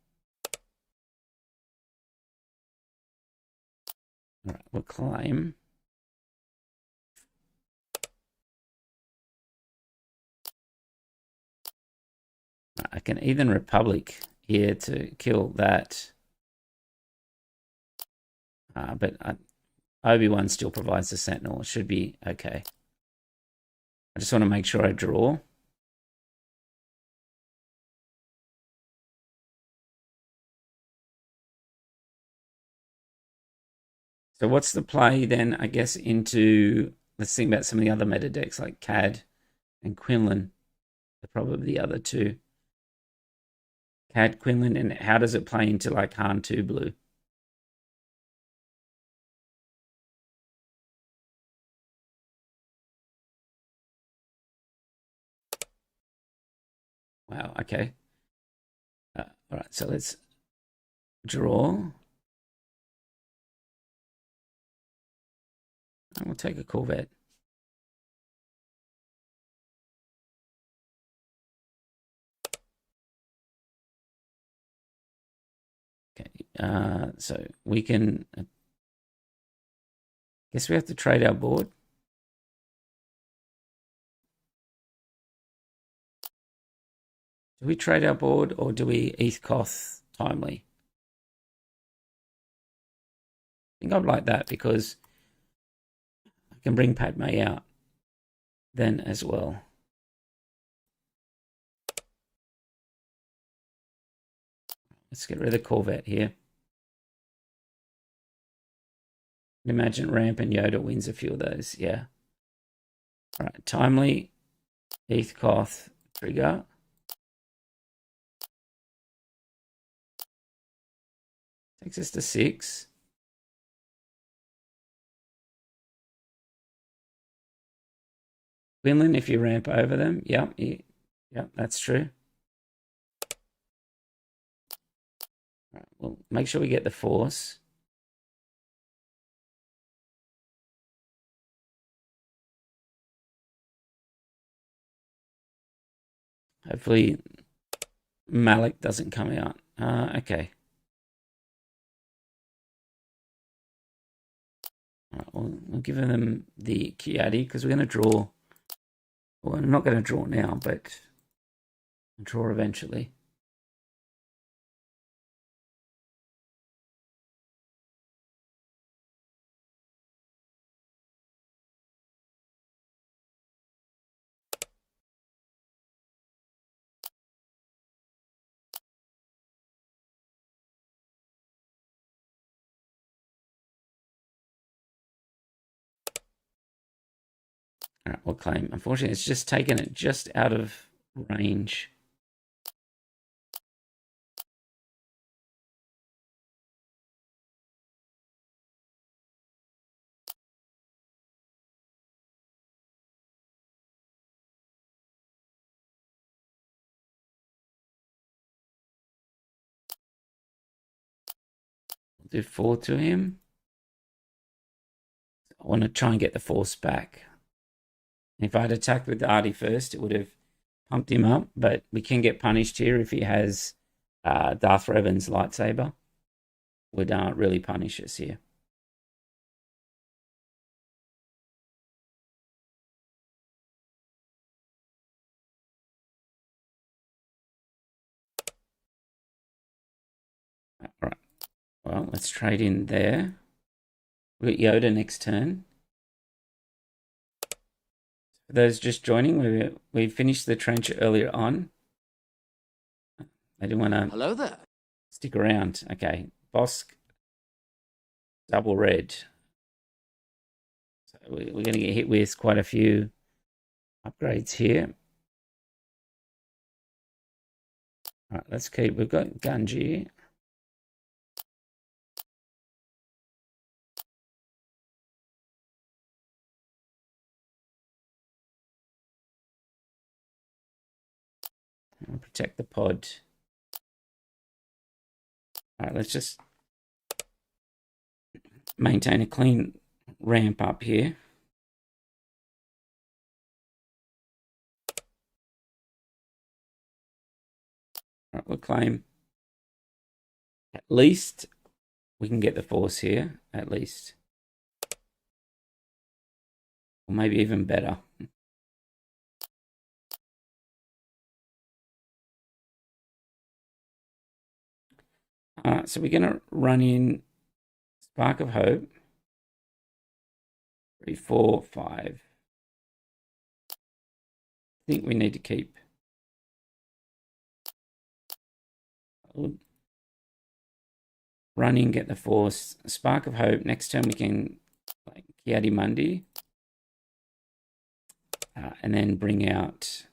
Speaker 1: All right, we'll claim. I can even Republic here to kill that. But Obi-Wan still provides the Sentinel. It should be okay. I just want to make sure I draw. So what's the play then, I guess, into... Let's think about some of the other meta decks like Cad and Quinlan. They're probably the other two. Cad, Quinlan, and how does it play into like Han 2 blue? Wow, okay. All right, so let's draw. And we'll take a Corvette. Okay, so we can... guess we have to trade our board. Do we trade our board or do we Eathcoth timely? I think I'd like that because I can bring Padme out then as well. Let's get rid of the Corvette here. Imagine Ramp and Yoda wins a few of those, yeah. All right, timely, Eathcoth, trigger. Takes us to 6. Quinlan, if you ramp over them, yep, that's true. All right, well, make sure we get the force. Hopefully Malik doesn't come out. Okay. Right, we'll give them the Kiadi because we're going to draw. Well, I'm not going to draw now, but I'll draw eventually. All right, we'll claim. Unfortunately, it's just taken it just out of range. We'll do 4 to him. I want to try and get the force back. If I'd attacked with Artie first, it would have pumped him up, but we can get punished here if he has Darth Revan's lightsaber. Would really punish us here. All right. Well, let's trade in there. We've got Yoda next turn. For those just joining, we finished the trench earlier on. I didn't want to
Speaker 2: Hello there.
Speaker 1: stick around. Okay, Bosk, double red. So we're going to get hit with quite a few upgrades here. All right, let's keep. We've got Gunji. I'll protect the pod. All right, let's just maintain a clean ramp up here. All right, we'll claim. At least we can get the force here, at least. Or maybe even better. So we're going to run in Spark of Hope. 3, 4, 5. I think we need to keep. Running, get the force. Spark of Hope. Next turn we can like Kiadi Mundi. And then bring out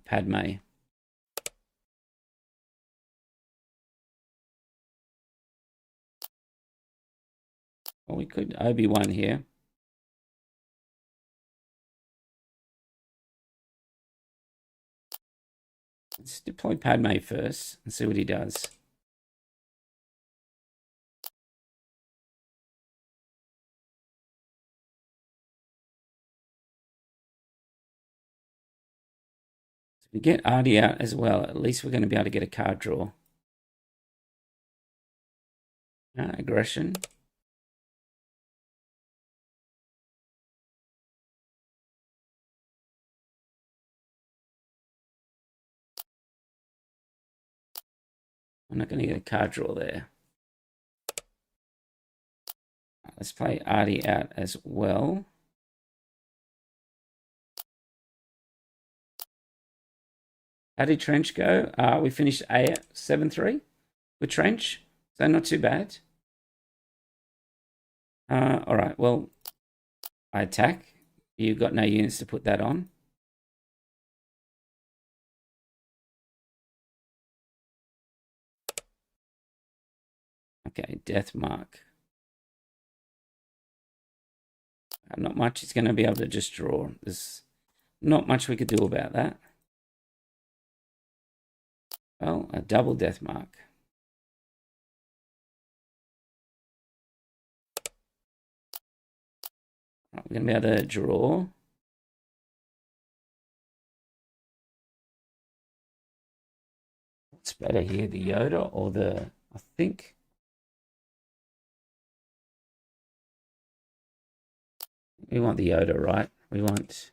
Speaker 1: Padme. Well, we could Obi-Wan here. Let's deploy Padme first and see what he does. If we get Artie out as well, at least we're going to be able to get a card draw. Aggression. I'm not going to get a card draw there. Let's play Artie out as well. How did Trench go? We finished 7-3 with Trench, so not too bad. All right, well, I attack. You've got no units to put that on. Okay, Death Mark. Not much he's going to be able to just draw. There's not much we could do about that. Well, a double Death Mark. Right, we're going to be able to draw. What's better here, the Yoda or the, I think We want the Yoda, right? We want...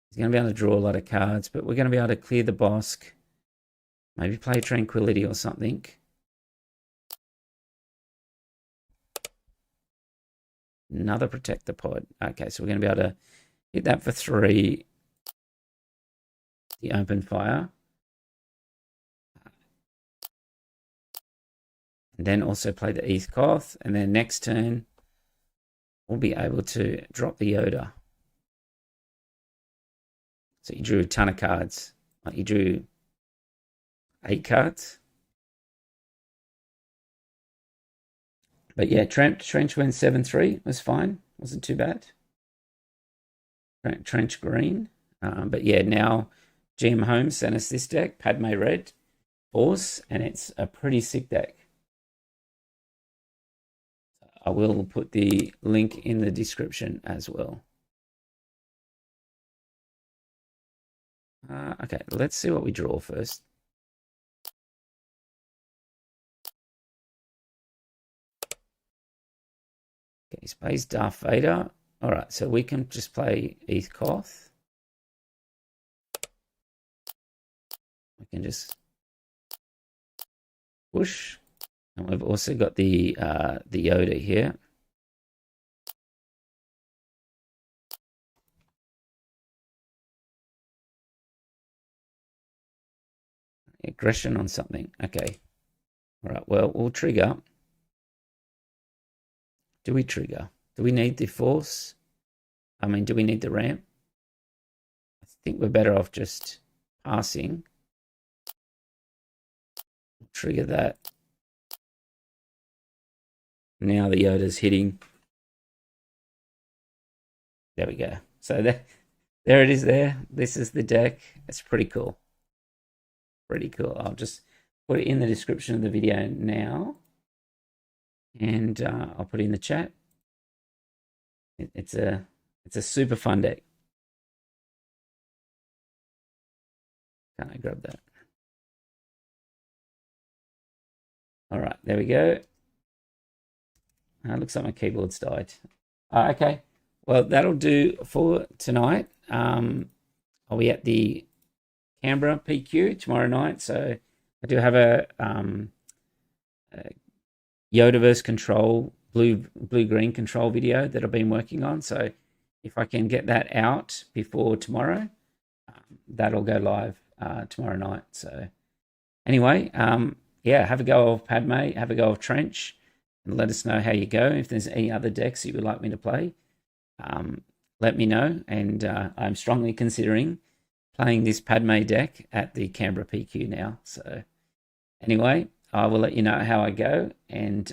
Speaker 1: He's going to be able to draw a lot of cards, but we're going to be able to clear the Bosque. Maybe play Tranquility or something. Another Protect the Pod. Okay, so we're going to be able to hit that for 3. The Open Fire. And then also play the East Koth. And then next turn, we'll be able to drop the Yoda. So you drew a ton of cards. Like you drew 8 cards. But yeah, Trench went 7-3. Was fine. Wasn't too bad. Trench green. But yeah, now GM Holmes sent us this deck, Padme Red Force, and it's a pretty sick deck. I will put the link in the description as well. Okay, let's see what we draw first. Okay, he plays Darth Vader. All right, so we can just play East Koth. We can just push. And we've also got the Yoda here. Aggression on something. Okay. All right, well, we'll trigger. Do we trigger? Do we need the Force? I mean, do we need the ramp? I think we're better off just passing. Trigger that. Now the Yoda's hitting. There we go. So there it is there. This is the deck. It's pretty cool. Pretty cool. I'll just put it in the description of the video now. And I'll put it in the chat. It's a super fun deck. Can I grab that? All right, there we go. Looks like my keyboard's died. Okay, well, that'll do for tonight. I'll be at the Canberra PQ tomorrow night, so I do have a Yodaverse control, blue-green control video that I've been working on. So if I can get that out before tomorrow, that'll go live tomorrow night. So anyway, yeah, have a go of Padme, have a go of Trench, and let us know how you go. If there's any other decks you would like me to play, let me know. And I'm strongly considering playing this Padme deck at the Canberra PQ now. So anyway, I will let you know how I go. And